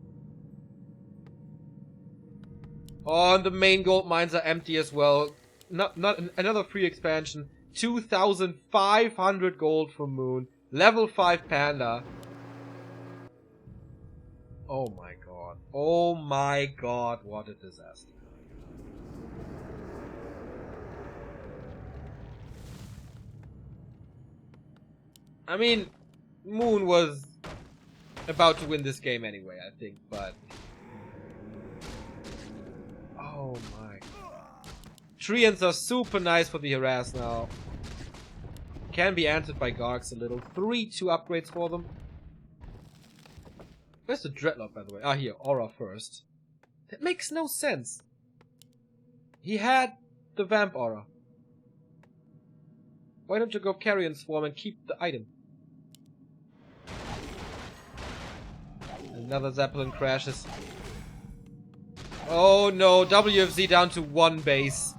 [SPEAKER 1] Oh, and the main gold mines are empty as well. Not another free expansion. 2,500 gold for Moon. Level 5 Panda. Oh my god. Oh my god, what a disaster. I mean, Moon was about to win this game anyway, I think, but... Oh my. Treants are super nice for the harass now. Can be answered by Garks a little. 3-2 upgrades for them. Where's the Dreadlord, by the way? Ah, here. Aura first. That makes no sense. He had the Vamp Aura. Why don't you go Carrion Swarm and keep the item? Another Zeppelin crashes. Oh no, WFZ down to 1 base.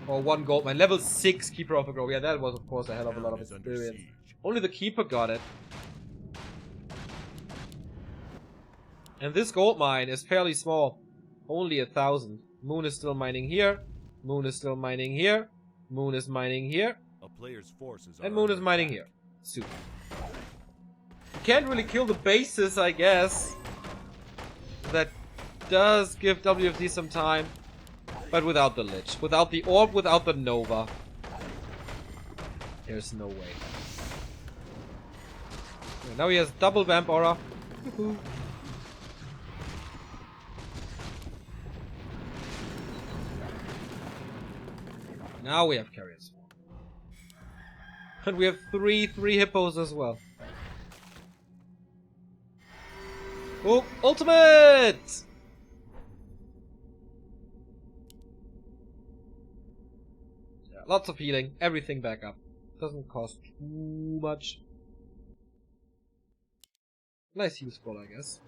[SPEAKER 1] Or 1 gold mine. Level 6 Keeper of a Grove. Yeah, that was of course a hell of a lot of experience. Only the Keeper got it. And this gold mine is fairly small. Only 1,000. Moon is still mining here. Moon is still mining here. Moon is mining here.
[SPEAKER 2] A player's forces
[SPEAKER 1] And
[SPEAKER 2] are
[SPEAKER 1] Moon
[SPEAKER 2] under
[SPEAKER 1] is mining
[SPEAKER 2] attack.
[SPEAKER 1] here. Super. You can't really kill the bases, I guess. That does give WFZ some time. But without the Lich. Without the Orb, without the Nova. There's no way. Now he has double Vamp Aura. Now we have Carrion Swarm. And we have three hippos as well. Oh, ultimate! Yeah, lots of healing, everything back up. Doesn't cost too much. Nice heal scroll, I guess.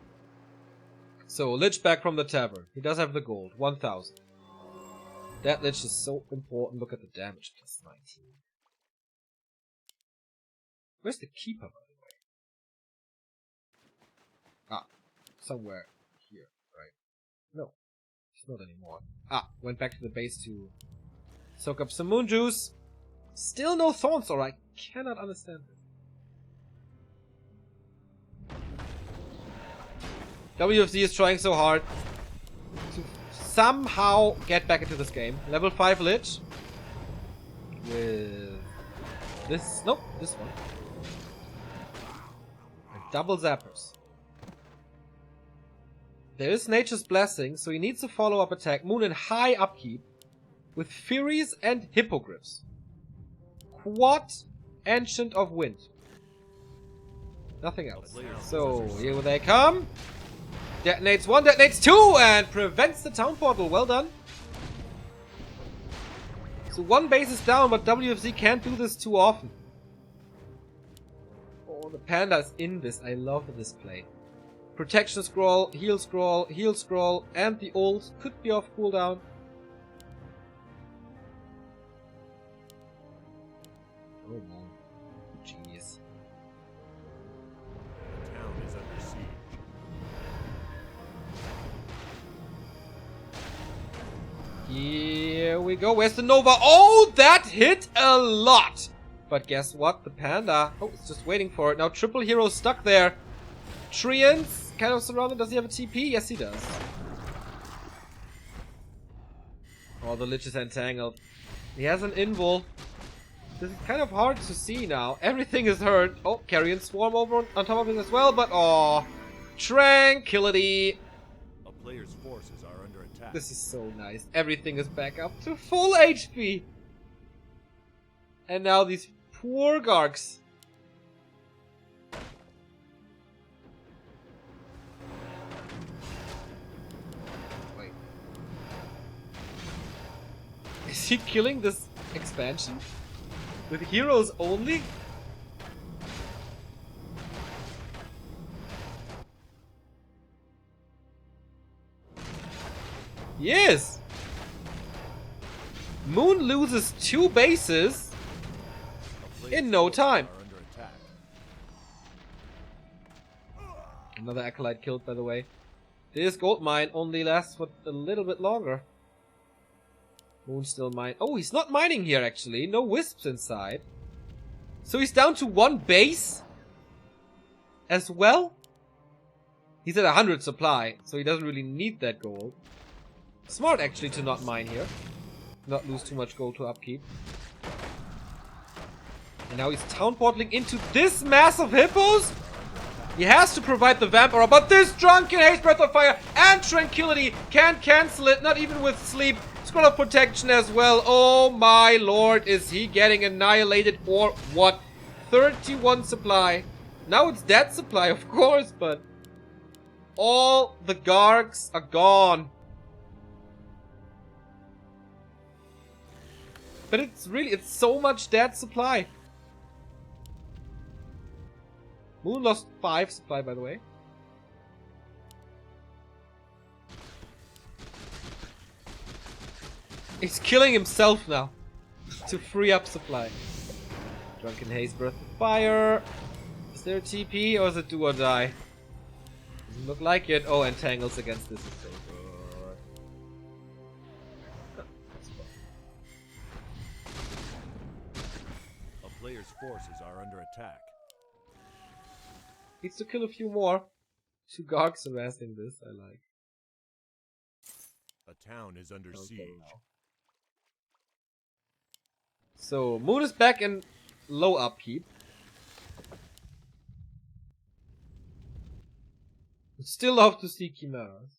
[SPEAKER 1] So, Lich back from the tavern. He does have the gold, 1000. That Lich is so important. Look at the damage, plus 19. Where's the keeper, by the way? Ah, somewhere here, right? No, it's not anymore. Ah, went back to the base to soak up some moon juice. Still no thorns, or I cannot understand this. WFZ is trying so hard to somehow get back into this game. Level 5 Lich. With this, nope, this one. And double zappers. There is Nature's Blessing, so he needs a follow-up attack. Moon in high upkeep. With Furies and Hippogriffs. Quad Ancient of Wind. Nothing else. So, here they come. Detonates 1, detonates 2, and prevents the town portal. Well done. So one base is down, but WFZ can't do this too often. Oh, the panda's in this. I love this play. Protection scroll, heal scroll, and the ult could be off cooldown. Oh man. Genius.
[SPEAKER 2] The town is under siege.
[SPEAKER 1] Here we go. Where's the Nova? Oh, that hit a lot. But guess what? The panda. Oh, it's just waiting for it. Now triple hero stuck there. Treants kind of surrounded. Does he have a TP? Yes, he does. Oh, the Lich is entangled. He has an invul. This is kind of hard to see now. Everything is hurt. Oh, Carrion Swarm over on top of it as well. But oh, tranquility.
[SPEAKER 2] A player's forces are under attack.
[SPEAKER 1] This is so nice. Everything is back up to full HP. And now these poor Gargs. Wait. Is he killing this expansion? With heroes only? Yes! Moon loses 2 bases in no time.
[SPEAKER 2] Are under attack.
[SPEAKER 1] Another Acolyte killed, by the way. This gold mine only lasts for a little bit longer. Moon still mine. Oh, he's not mining here, actually. No wisps inside. So he's down to 1 base as well. He's at 100 supply, so he doesn't really need that gold. Smart, actually, to not mine here. Not lose too much gold to upkeep. And now he's town portaling into this mass of hippos. He has to provide the Vamp Aura, but this Drunken Haste, Breath of Fire, and Tranquility can't cancel it, not even with Sleep. Scroll of Protection as well. Oh my lord, is he getting annihilated or what? 31 supply. Now it's dead supply, of course, but all the Gargs are gone. But it's so much dead supply. Moon lost 5 supply, by the way. He's killing himself now to free up supply. Drunken Haze, Breath of Fire. Is there a TP or is it do or die? Doesn't look like it. Oh, entangles against this is so good.
[SPEAKER 2] A player's forces are under attack.
[SPEAKER 1] Needs to kill a few more. 2 Gargs harassing this, I like.
[SPEAKER 2] A town is under
[SPEAKER 1] Okay,
[SPEAKER 2] siege.
[SPEAKER 1] now. So, Moon is back in low upkeep. Still love to see Chimeras.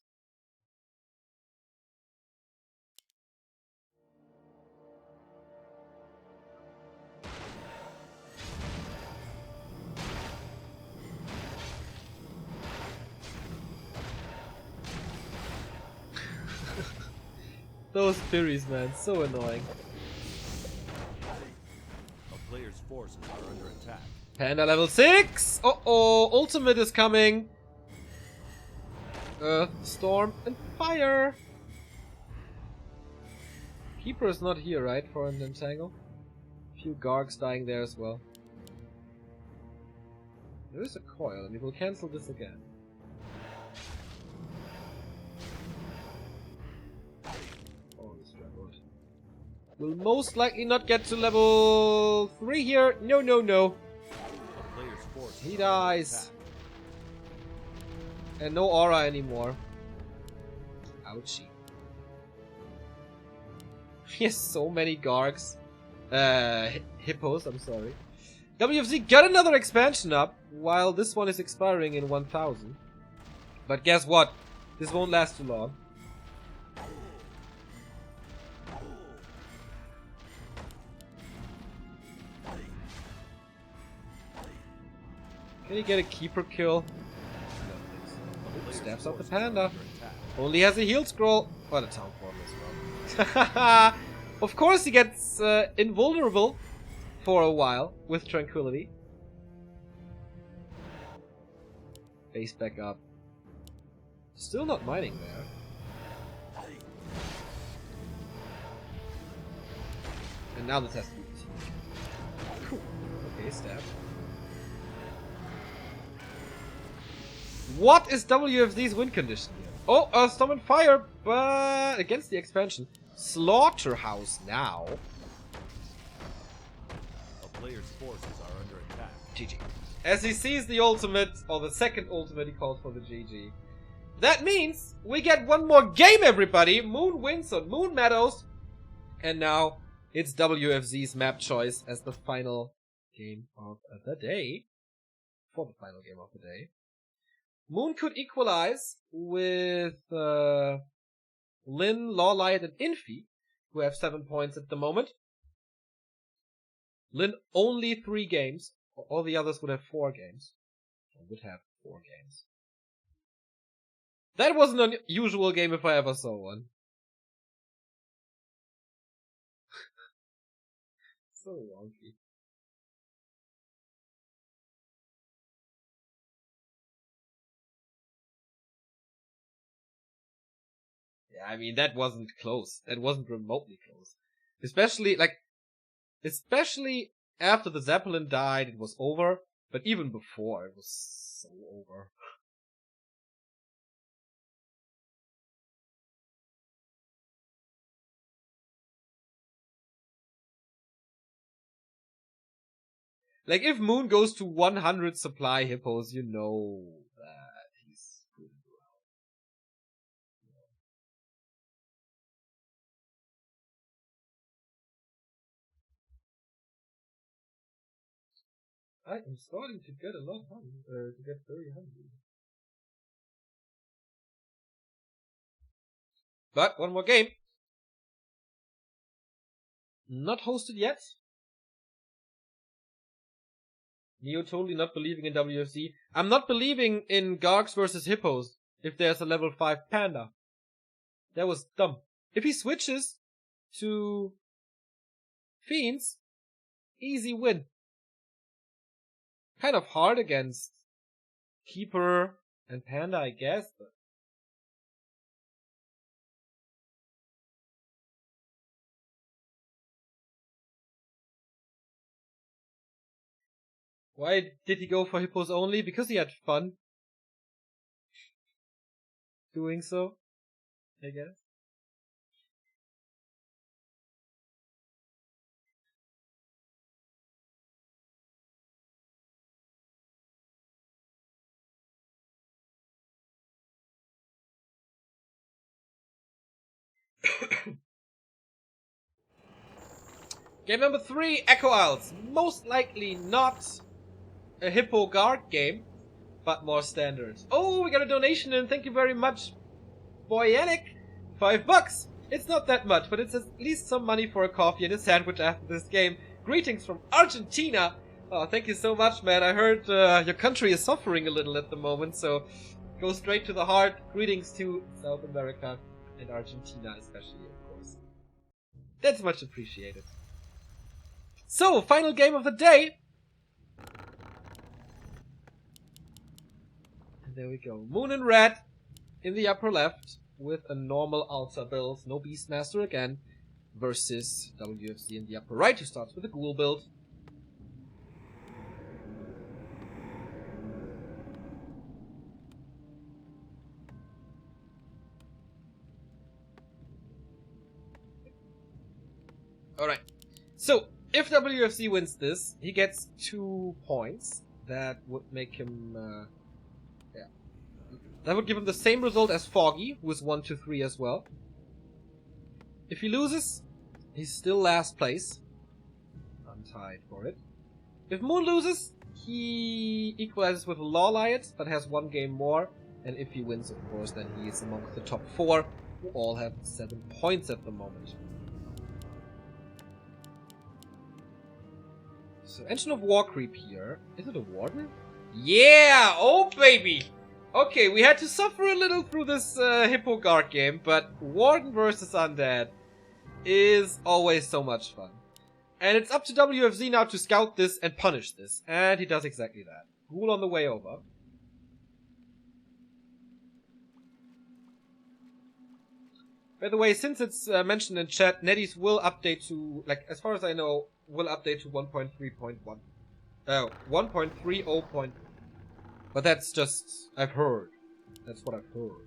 [SPEAKER 1] Those theories, man, so annoying.
[SPEAKER 2] A player's forces are under attack.
[SPEAKER 1] Panda level 6! Uh-oh, ultimate is coming! Earth, storm, and fire! Keeper is not here, right, for an entangle? Few Gargs dying there as well. There is a coil, and we will cancel this again. Oh, this struggled. We'll most likely not get to level 3 here. No, no, no.
[SPEAKER 2] A player's forces
[SPEAKER 1] He
[SPEAKER 2] are under
[SPEAKER 1] dies.
[SPEAKER 2] attack.
[SPEAKER 1] And no aura anymore. Ouchie. He has so many Gargs. Hippos, I'm sorry. WFZ got another expansion up, while this one is expiring in 1000. But guess what? This won't last too long. Can he get a keeper kill? Oops, stabs out the panda. Only has a heal scroll. What a town form as well. Of course he gets invulnerable for a while with tranquility. Base back up. Still not mining there. And now this has to be cool. Okay, stab. What is WFZ's win condition here? Oh, Storm and Fire, but against the expansion. Slaughterhouse now.
[SPEAKER 2] A player's forces are under attack.
[SPEAKER 1] GG. As he sees the ultimate, or the second ultimate, he calls for the GG. That means we get one more game, everybody. Moon wins on Moon Meadows. And now it's WFZ's map choice as the final game of the day. For the final game of the day. Moon could equalize with Lin, Lawlight, and Infi, who have 7 points at the moment. Lin only 3 games. All the others would have 4 games. Or would have 4 games. That was an unusual game if I ever saw one. So wonky. Yeah, I mean, that wasn't close. That wasn't remotely close. Especially after the Zeppelin died, it was over. But even before, it was so over. Like, if Moon goes to 100 supply hippos, you know that he's screwed around. I am starting to get a lot hungry, to get very hungry. But, one more game. Not hosted yet. Neo totally not believing in WFZ. I'm not believing in Gargs versus Hippos if there's a level 5 Panda. That was dumb. If he switches to Fiends, easy win. Kind of hard against Keeper and Panda, I guess, but why did he go for Hippos only? Because he had fun doing so, I guess. Game number 3, Echo Isles. Most likely not a Hippo Guard game, but more standard. Oh, we got a donation in. Thank you very much, Boyanik. $5. It's not that much, but it's at least some money for a coffee and a sandwich after this game. Greetings from Argentina. Oh, thank you so much, man. I heard your country is suffering a little at the moment, so go straight to the heart. Greetings to South America and Argentina especially, of course. That's much appreciated. So, final game of the day. And there we go. Moon and Red in the upper left with a normal altar build. No Beastmaster again. Versus WFZ in the upper right, who starts with a ghoul build. Alright. So, if WFZ wins this, he gets 2 points. That would make him, that would give him the same result as Foggy, who is 1 to 3 as well. If he loses, he's still last place. Untied for it. If Moon loses, he equalizes with Lawliot, but has 1 game more. And if he wins, of course, then he is amongst the top 4, who all have 7 points at the moment. So, Engine of War creep here. Is it a Warden? Yeah! Oh, baby! Okay, we had to suffer a little through this Hippo Guard game, but Warden versus Undead is always so much fun. And it's up to WFZ now to scout this and punish this. And he does exactly that. Ghoul on the way over. By the way, since it's mentioned in chat, NetEase will update to, like, as far as I know, will update to 1.3.1. 1.30. But that's just, I've heard. That's what I've heard.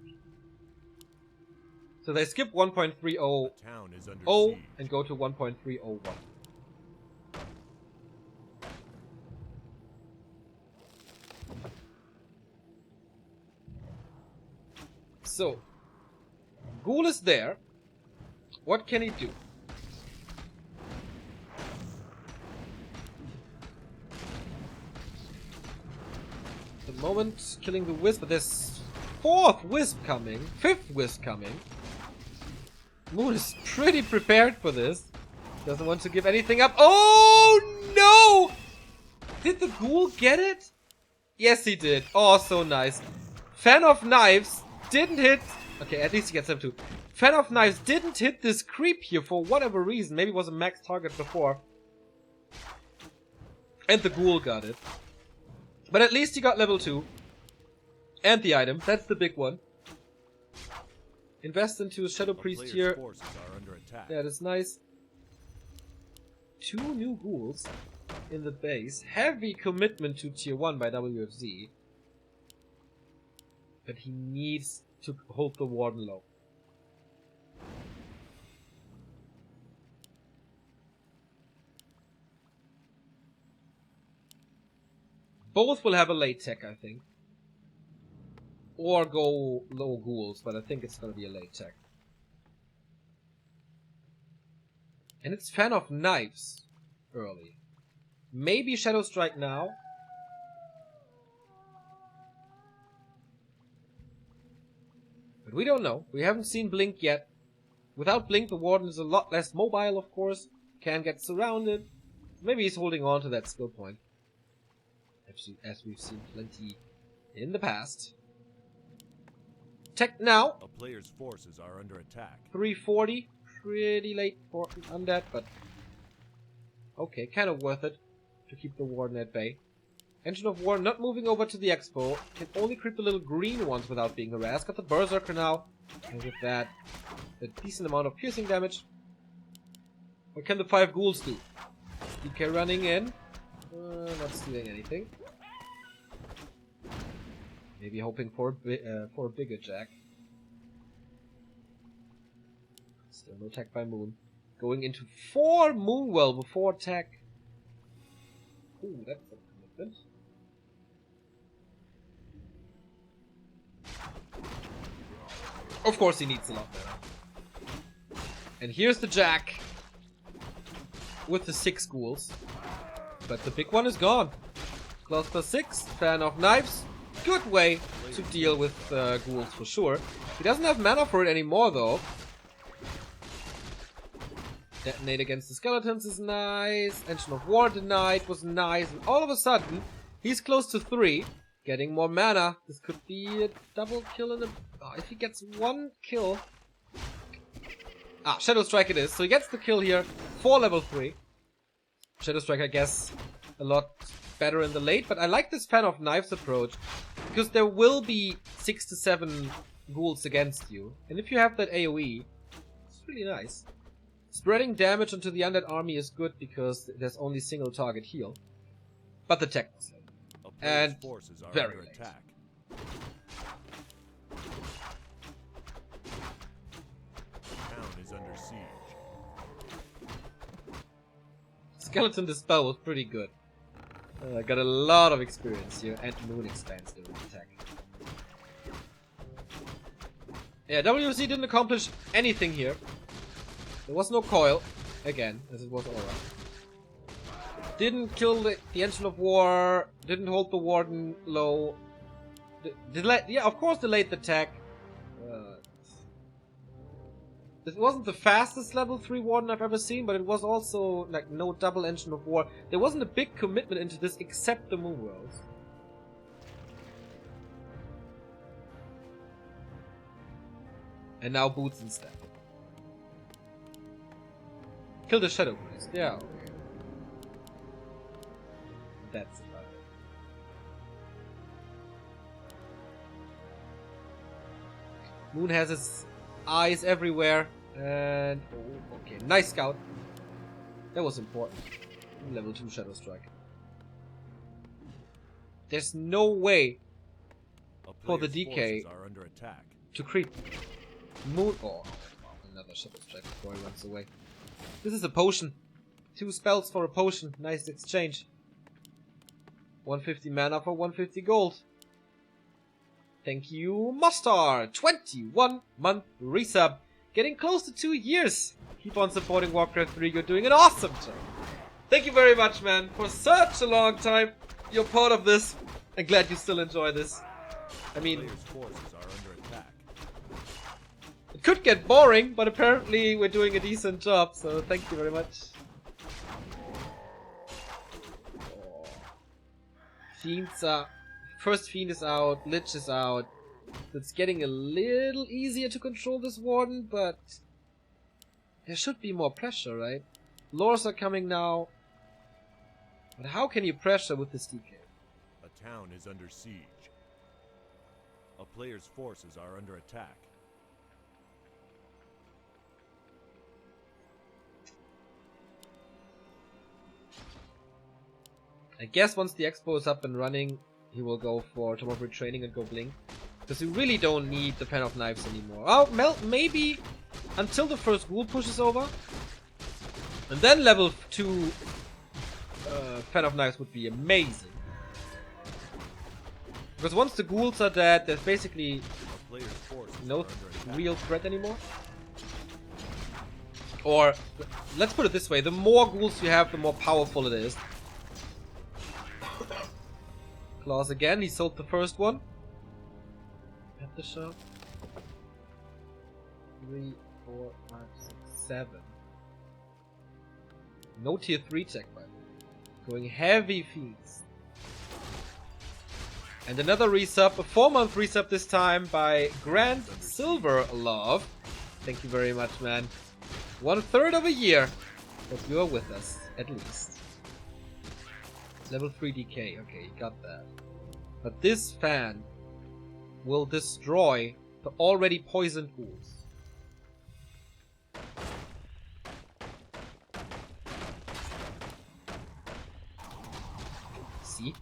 [SPEAKER 1] So they skip 1.30 and go to 1.301. So, Ghoul is there. What can he do? At the moment, killing the Wisp, but there's 4th Wisp coming, 5th Wisp coming. Moon is pretty prepared for this. Doesn't want to give anything up. Oh no! Did the Ghoul get it? Yes, he did. Oh, so nice. Fan of Knives didn't hit. Okay, at least he gets them too. Fan of Knives didn't hit this creep here for whatever reason. Maybe it was a max target before. And the Ghoul got it. But at least he got level 2. And the item. That's the big one. Invest into a Shadow Priest here. Yeah, that's nice. 2 new ghouls in the base. Heavy commitment to tier 1 by WFZ. But he needs to hold the Warden low. Both will have a late tech, I think. Or go low ghouls, but I think it's gonna be a late tech. And it's Fan of Knives early. Maybe Shadow Strike now. But we don't know. We haven't seen Blink yet. Without Blink, the Warden is a lot less mobile, of course. Can get surrounded. Maybe he's holding on to that skill point. As we've seen plenty in the past. Tech now.
[SPEAKER 2] A player's forces are under attack.
[SPEAKER 1] 340. Pretty late for Undead, but okay, kind of worth it to keep the Warden at bay. Engine of War not moving over to the Expo. Can only creep the little green ones without being harassed. Got the Berserker now. And with that, a decent amount of piercing damage. What can the 5 ghouls do? DK running in. Not stealing anything. Maybe hoping for a bigger jack. Still no tech by Moon. Going into 4 Moonwell before tech. Ooh, that's a commitment. Of course he needs a lot better. And here's the Jack with the 6 ghouls. But the big one is gone. Cluster 6, fan of knives. Good way to deal with ghouls for sure. He doesn't have mana for it anymore though. Detonate against the skeletons is nice. Engine of War denied was nice. And all of a sudden, he's close to 3. Getting more mana. This could be a double kill in a... Oh, if he gets 1 kill... Ah, Shadow Strike it is. So he gets the kill here for level 3. Shadow Strike, I guess, a lot better in the late. But I like this fan of knives approach. Because there will be 6 to 7 ghouls against you. And if you have that AoE, it's really nice. Spreading damage onto the undead army is good because there's only single target heal. But the tech was late. And very late.
[SPEAKER 2] Town is under siege.
[SPEAKER 1] Skeleton Dispel was pretty good. I got a lot of experience here, and Moon expands during attack. Yeah, WFZ didn't accomplish anything here. There was no coil, again, as it was Aura. Didn't kill the Engine of War, didn't hold the Warden low. Yeah, of course delayed the attack. It wasn't the fastest level 3 Warden I've ever seen, but it was also like no double Engine of War. There wasn't a big commitment into this except the Moon Worlds. And now Boots instead. Kill the Shadow Priest, yeah, okay. That's about it. Moon has his eyes everywhere, and oh, okay, nice scout. That was important. Level 2 Shadow Strike. There's no way for the DK to creep. Moon. Oh, another Shadow Strike before he runs away. This is a potion. 2 spells for a potion. Nice exchange. 150 mana for 150 gold. Thank you, Mustard! 21-month resub. Getting close to 2 years. Keep on supporting Warcraft 3. You're doing an awesome job. Thank you very much, man, for such a long time. You're part of this. I'm glad you still enjoy this. I mean, it could get boring, but apparently we're doing a decent job, so thank you very much. Fiends are... First Fiend is out, Lich is out. It's getting a little easier to control this Warden, but... there should be more pressure, right? Lores are coming now. But how can you pressure with this DK?
[SPEAKER 2] A town is under siege. A player's forces are under attack.
[SPEAKER 1] I guess once the expo is up and running, he will go for Tom of Retraining and go Blink. Because we really don't need the Pen of Knives anymore. Oh, maybe until the first ghoul pushes over. And then level 2 Pen of Knives would be amazing. Because once the ghouls are dead, there's basically no real threat anymore. Or, let's put it this way, the more ghouls you have, the more powerful it is. Claws again, he sold the first one. At the shop. 3, 4, 5, 6, 7. No tier 3 tech, by the way. Going heavy fiends. And another resub, a 4-month resub this time by Grand Silver Love. Thank you very much, man. 1/3 of a year that you are with us, at least. Level 3 DK, okay, you got that. But this fan will destroy the already poisoned ghouls. See?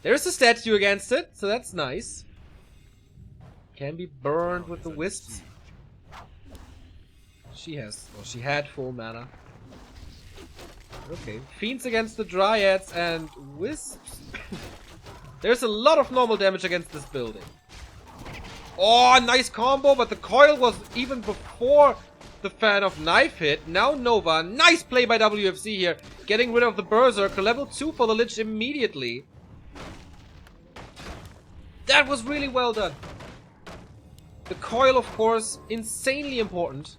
[SPEAKER 1] There's a statue against it, so that's nice. Can be burned with the wisps. She has, well, she had full mana. Okay, fiends against the dryads and wisps. There's a lot of normal damage against this building. Oh, nice combo, but the coil was even before the fan of knife hit. Now Nova. Nice play by WFZ here. Getting rid of the Berserker. Level 2 for the Lich immediately. That was really well done. The coil, of course, insanely important.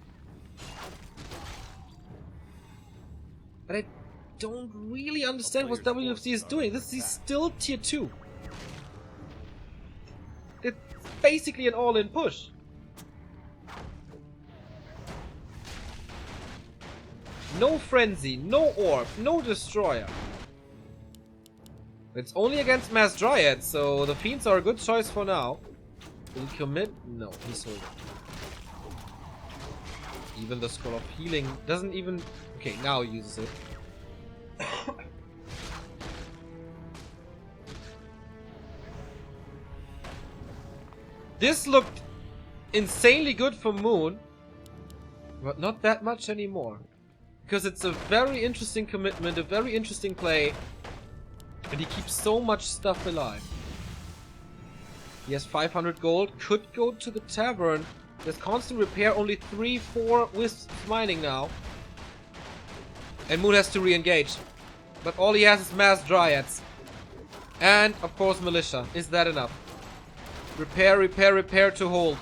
[SPEAKER 1] But I don't really understand what WFZ is doing. This is still tier 2. It's basically an all-in push. No Frenzy, no Orb, no Destroyer. It's only against Mass Dryad, so the Fiends are a good choice for now. Will he commit? No, he's holding. Even the Scroll of Healing doesn't even... Okay, now he uses it. This looked insanely good for Moon, but not that much anymore. Because it's a very interesting commitment, a very interesting play, and he keeps so much stuff alive. He has 500 gold, could go to the tavern. There's constant repair, only 3-4 wisps mining now. And Moon has to re-engage. But all he has is Mass Dryads. And, of course, Militia. Is that enough? Repair, repair, repair to hold.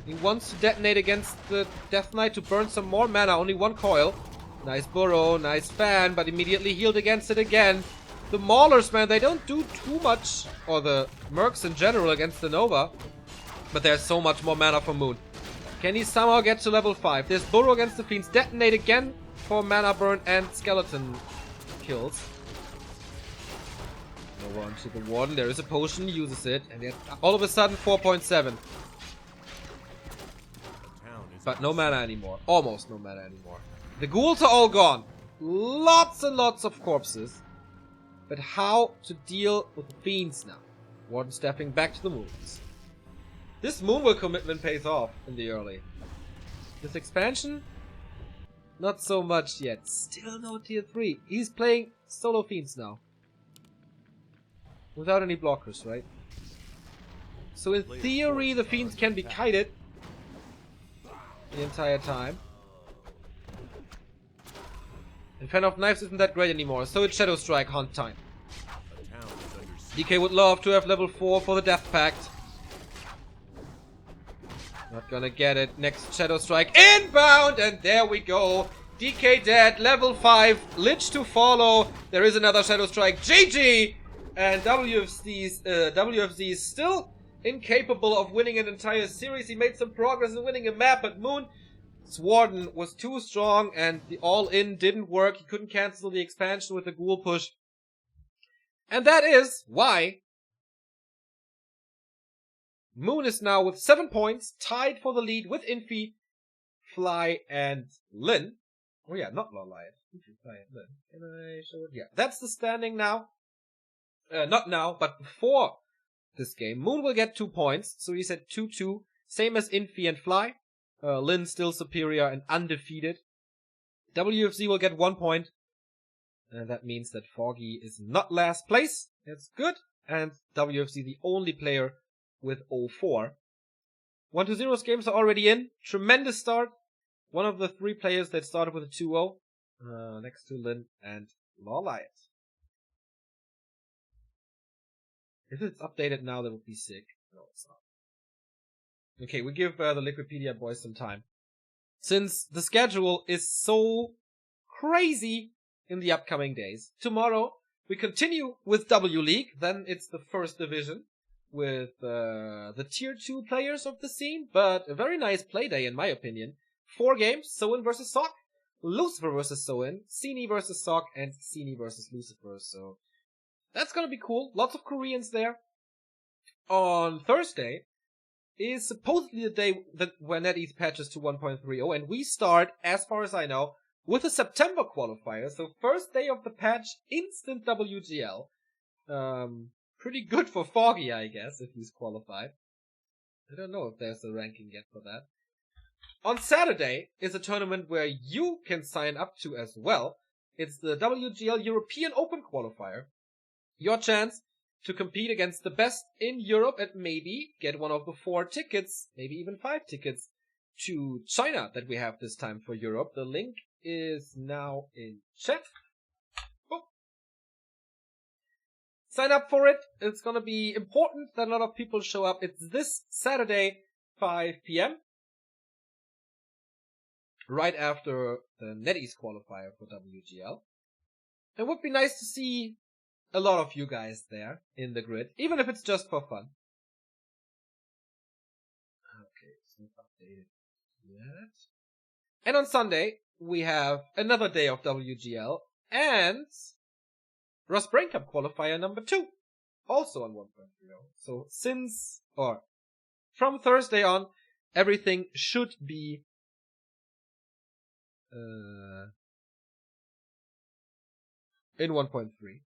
[SPEAKER 1] He wants to detonate against the Death Knight to burn some more mana. Only one coil. Nice burrow, nice fan, but immediately healed against it again. The Maulers, man, they don't do too much, or the Mercs in general, against the Nova. But there's so much more mana for Moon. Can he somehow get to level 5? There's burrow against the Fiends. Detonate again for mana burn and skeleton kills. Over onto the Warden. There is a potion, uses it, and yet all of a sudden 4.7. But no mana anymore. Almost no mana anymore. The ghouls are all gone. Lots and lots of corpses. But how to deal with the Fiends now? Warden stepping back to the moons. This Moonwell commitment pays off in the early. This expansion? Not so much yet. Still no tier 3. He's playing solo Fiends now. Without any blockers, right? So in theory the Fiends can be kited the entire time. And Fan of Knives isn't that great anymore, so it's Shadow Strike hunt time. DK would love to have level 4 for the Death Pact. Not gonna get it. Next Shadow Strike inbound, and there we go. DK dead, level 5, Lich to follow. There is another Shadow Strike. GG! And WFZ is still incapable of winning an entire series. He made some progress in winning a map, but Moon's Warden was too strong and the all-in didn't work. He couldn't cancel the expansion with the ghoul push. And that is why Moon is now with 7 points, tied for the lead with Infi, Fly, and Lin. Oh yeah, not Loliot. Infi, Fly, and Lin. Can I show it? Yeah, that's the standing now. Not now, but before this game. Moon will get 2 points, so he's at 2-2. Same as Infi and Fly. Lin still superior and undefeated. WFZ will get 1 point. And that means that Foggy is not last place. That's good. And WFZ the only player with 0-4. 1-0 games are already in. Tremendous start. One of the 3 players that started with a 2-0. Next to Lin and Loliot. If it's updated now, that would be sick. No, it's not. Okay, we give the Liquipedia boys some time. Since the schedule is so crazy in the upcoming days. Tomorrow, we continue with W League. Then it's the first division with the tier 2 players of the scene. But a very nice Playday, in my opinion. 4 games, Soin versus Sok, Lucifer versus Soin, Sini versus Sok, and Sini versus Lucifer. So that's gonna be cool. Lots of Koreans there. On Thursday is supposedly the day when NetEase patches to 1.30, and we start, as far as I know, with a September qualifier. So first day of the patch, instant WGL. Pretty good for Foggy, I guess, if he's qualified. I don't know if there's a ranking yet for that. On Saturday is a tournament where you can sign up to as well. It's the WGL European Open qualifier. Your chance to compete against the best in Europe and maybe get one of the 4 tickets, maybe even 5 tickets, to China that we have this time for Europe. The link is now in chat. Oh. Sign up for it. It's gonna be important that a lot of people show up. It's this Saturday, 5 p.m. right after the NetEase qualifier for WGL. It would be nice to see a lot of you guys there in the grid, even if it's just for fun. Okay, it's not updated yet. And on Sunday, we have another day of WGL and Rust Brain Cup qualifier number 2, also on 1.30. So from Thursday on, everything should be in 1.3.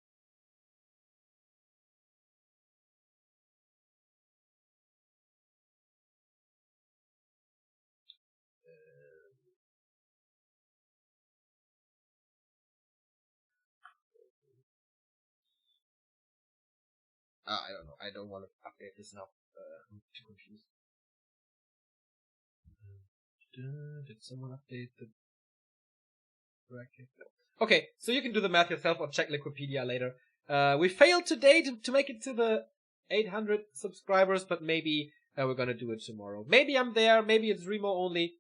[SPEAKER 1] I don't know. I don't want to update this now. I'm too confused. Did someone update the bracket? No. Okay, so you can do the math yourself or check Liquipedia later. We failed today to make it to the 800 subscribers, but maybe we're gonna do it tomorrow. Maybe I'm there, maybe it's Remo only.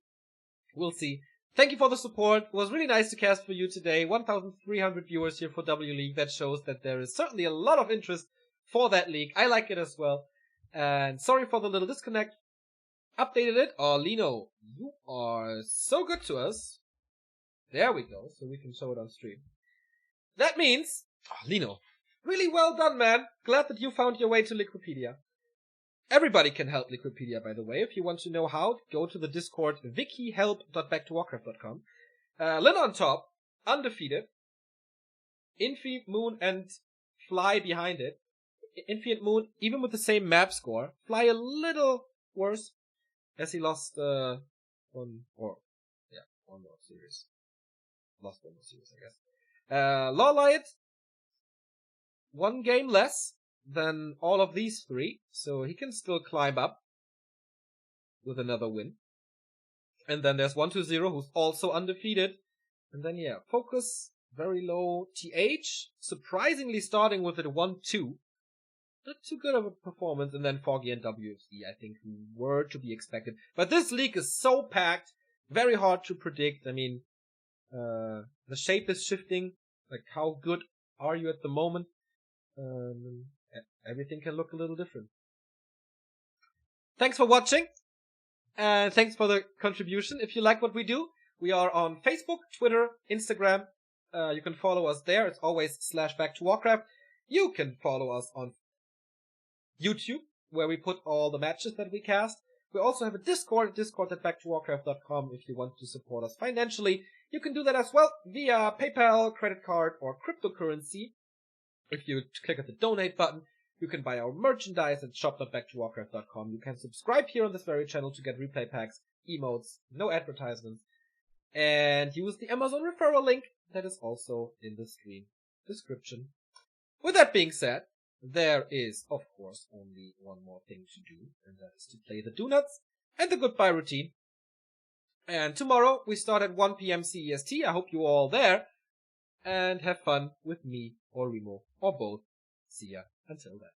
[SPEAKER 1] We'll see. Thank you for the support. It was really nice to cast for you today. 1,300 viewers here for W League. That shows that there is certainly a lot of interest for that league. I like it as well. And sorry for the little disconnect. Updated it. Oh, Lino, you are so good to us. There we go, so we can show it on stream. That means, Lino, really well done, man. Glad that you found your way to Liquipedia. Everybody can help Liquipedia, by the way. If you want to know how, go to the Discord, wikihelp.backtowarcraft.com. Lin on top, undefeated. Infi, Moon, and Fly behind it. Infi and Moon, even with the same map score, Fly a little worse, as he lost one more series. Lost one more series, I guess. Lawlight, one game less than all of these three, so he can still climb up with another win. And then there's 120, who's also undefeated. And then, yeah, Focus, very low. TH, surprisingly starting with it 1-2. Not too good of a performance. And then Foggy and WFZ, I think, who were to be expected. But this league is so packed, very hard to predict. I mean, the shape is shifting. Like, how good are you at the moment? Everything can look a little different. Thanks for watching. And thanks for the contribution. If you like what we do, we are on Facebook, Twitter, Instagram. You can follow us there. It's always /backtowarcraft. You can follow us on YouTube, where we put all the matches that we cast. We also have a Discord, discord@backtowarcraft.com. If you want to support us financially, you can do that as well via PayPal, credit card, or cryptocurrency. If you click at the donate button, you can buy our merchandise at shop.backtowarcraft.com. You can subscribe here on this very channel to get replay packs, emotes, no advertisements, and use the Amazon referral link that is also in the stream description. With that being said, there is, of course, only one more thing to do, and that is to play the Donuts and the goodbye routine. And tomorrow we start at 1 p.m. CEST. I hope you're all there, and have fun with me or Remo or both. See ya until then.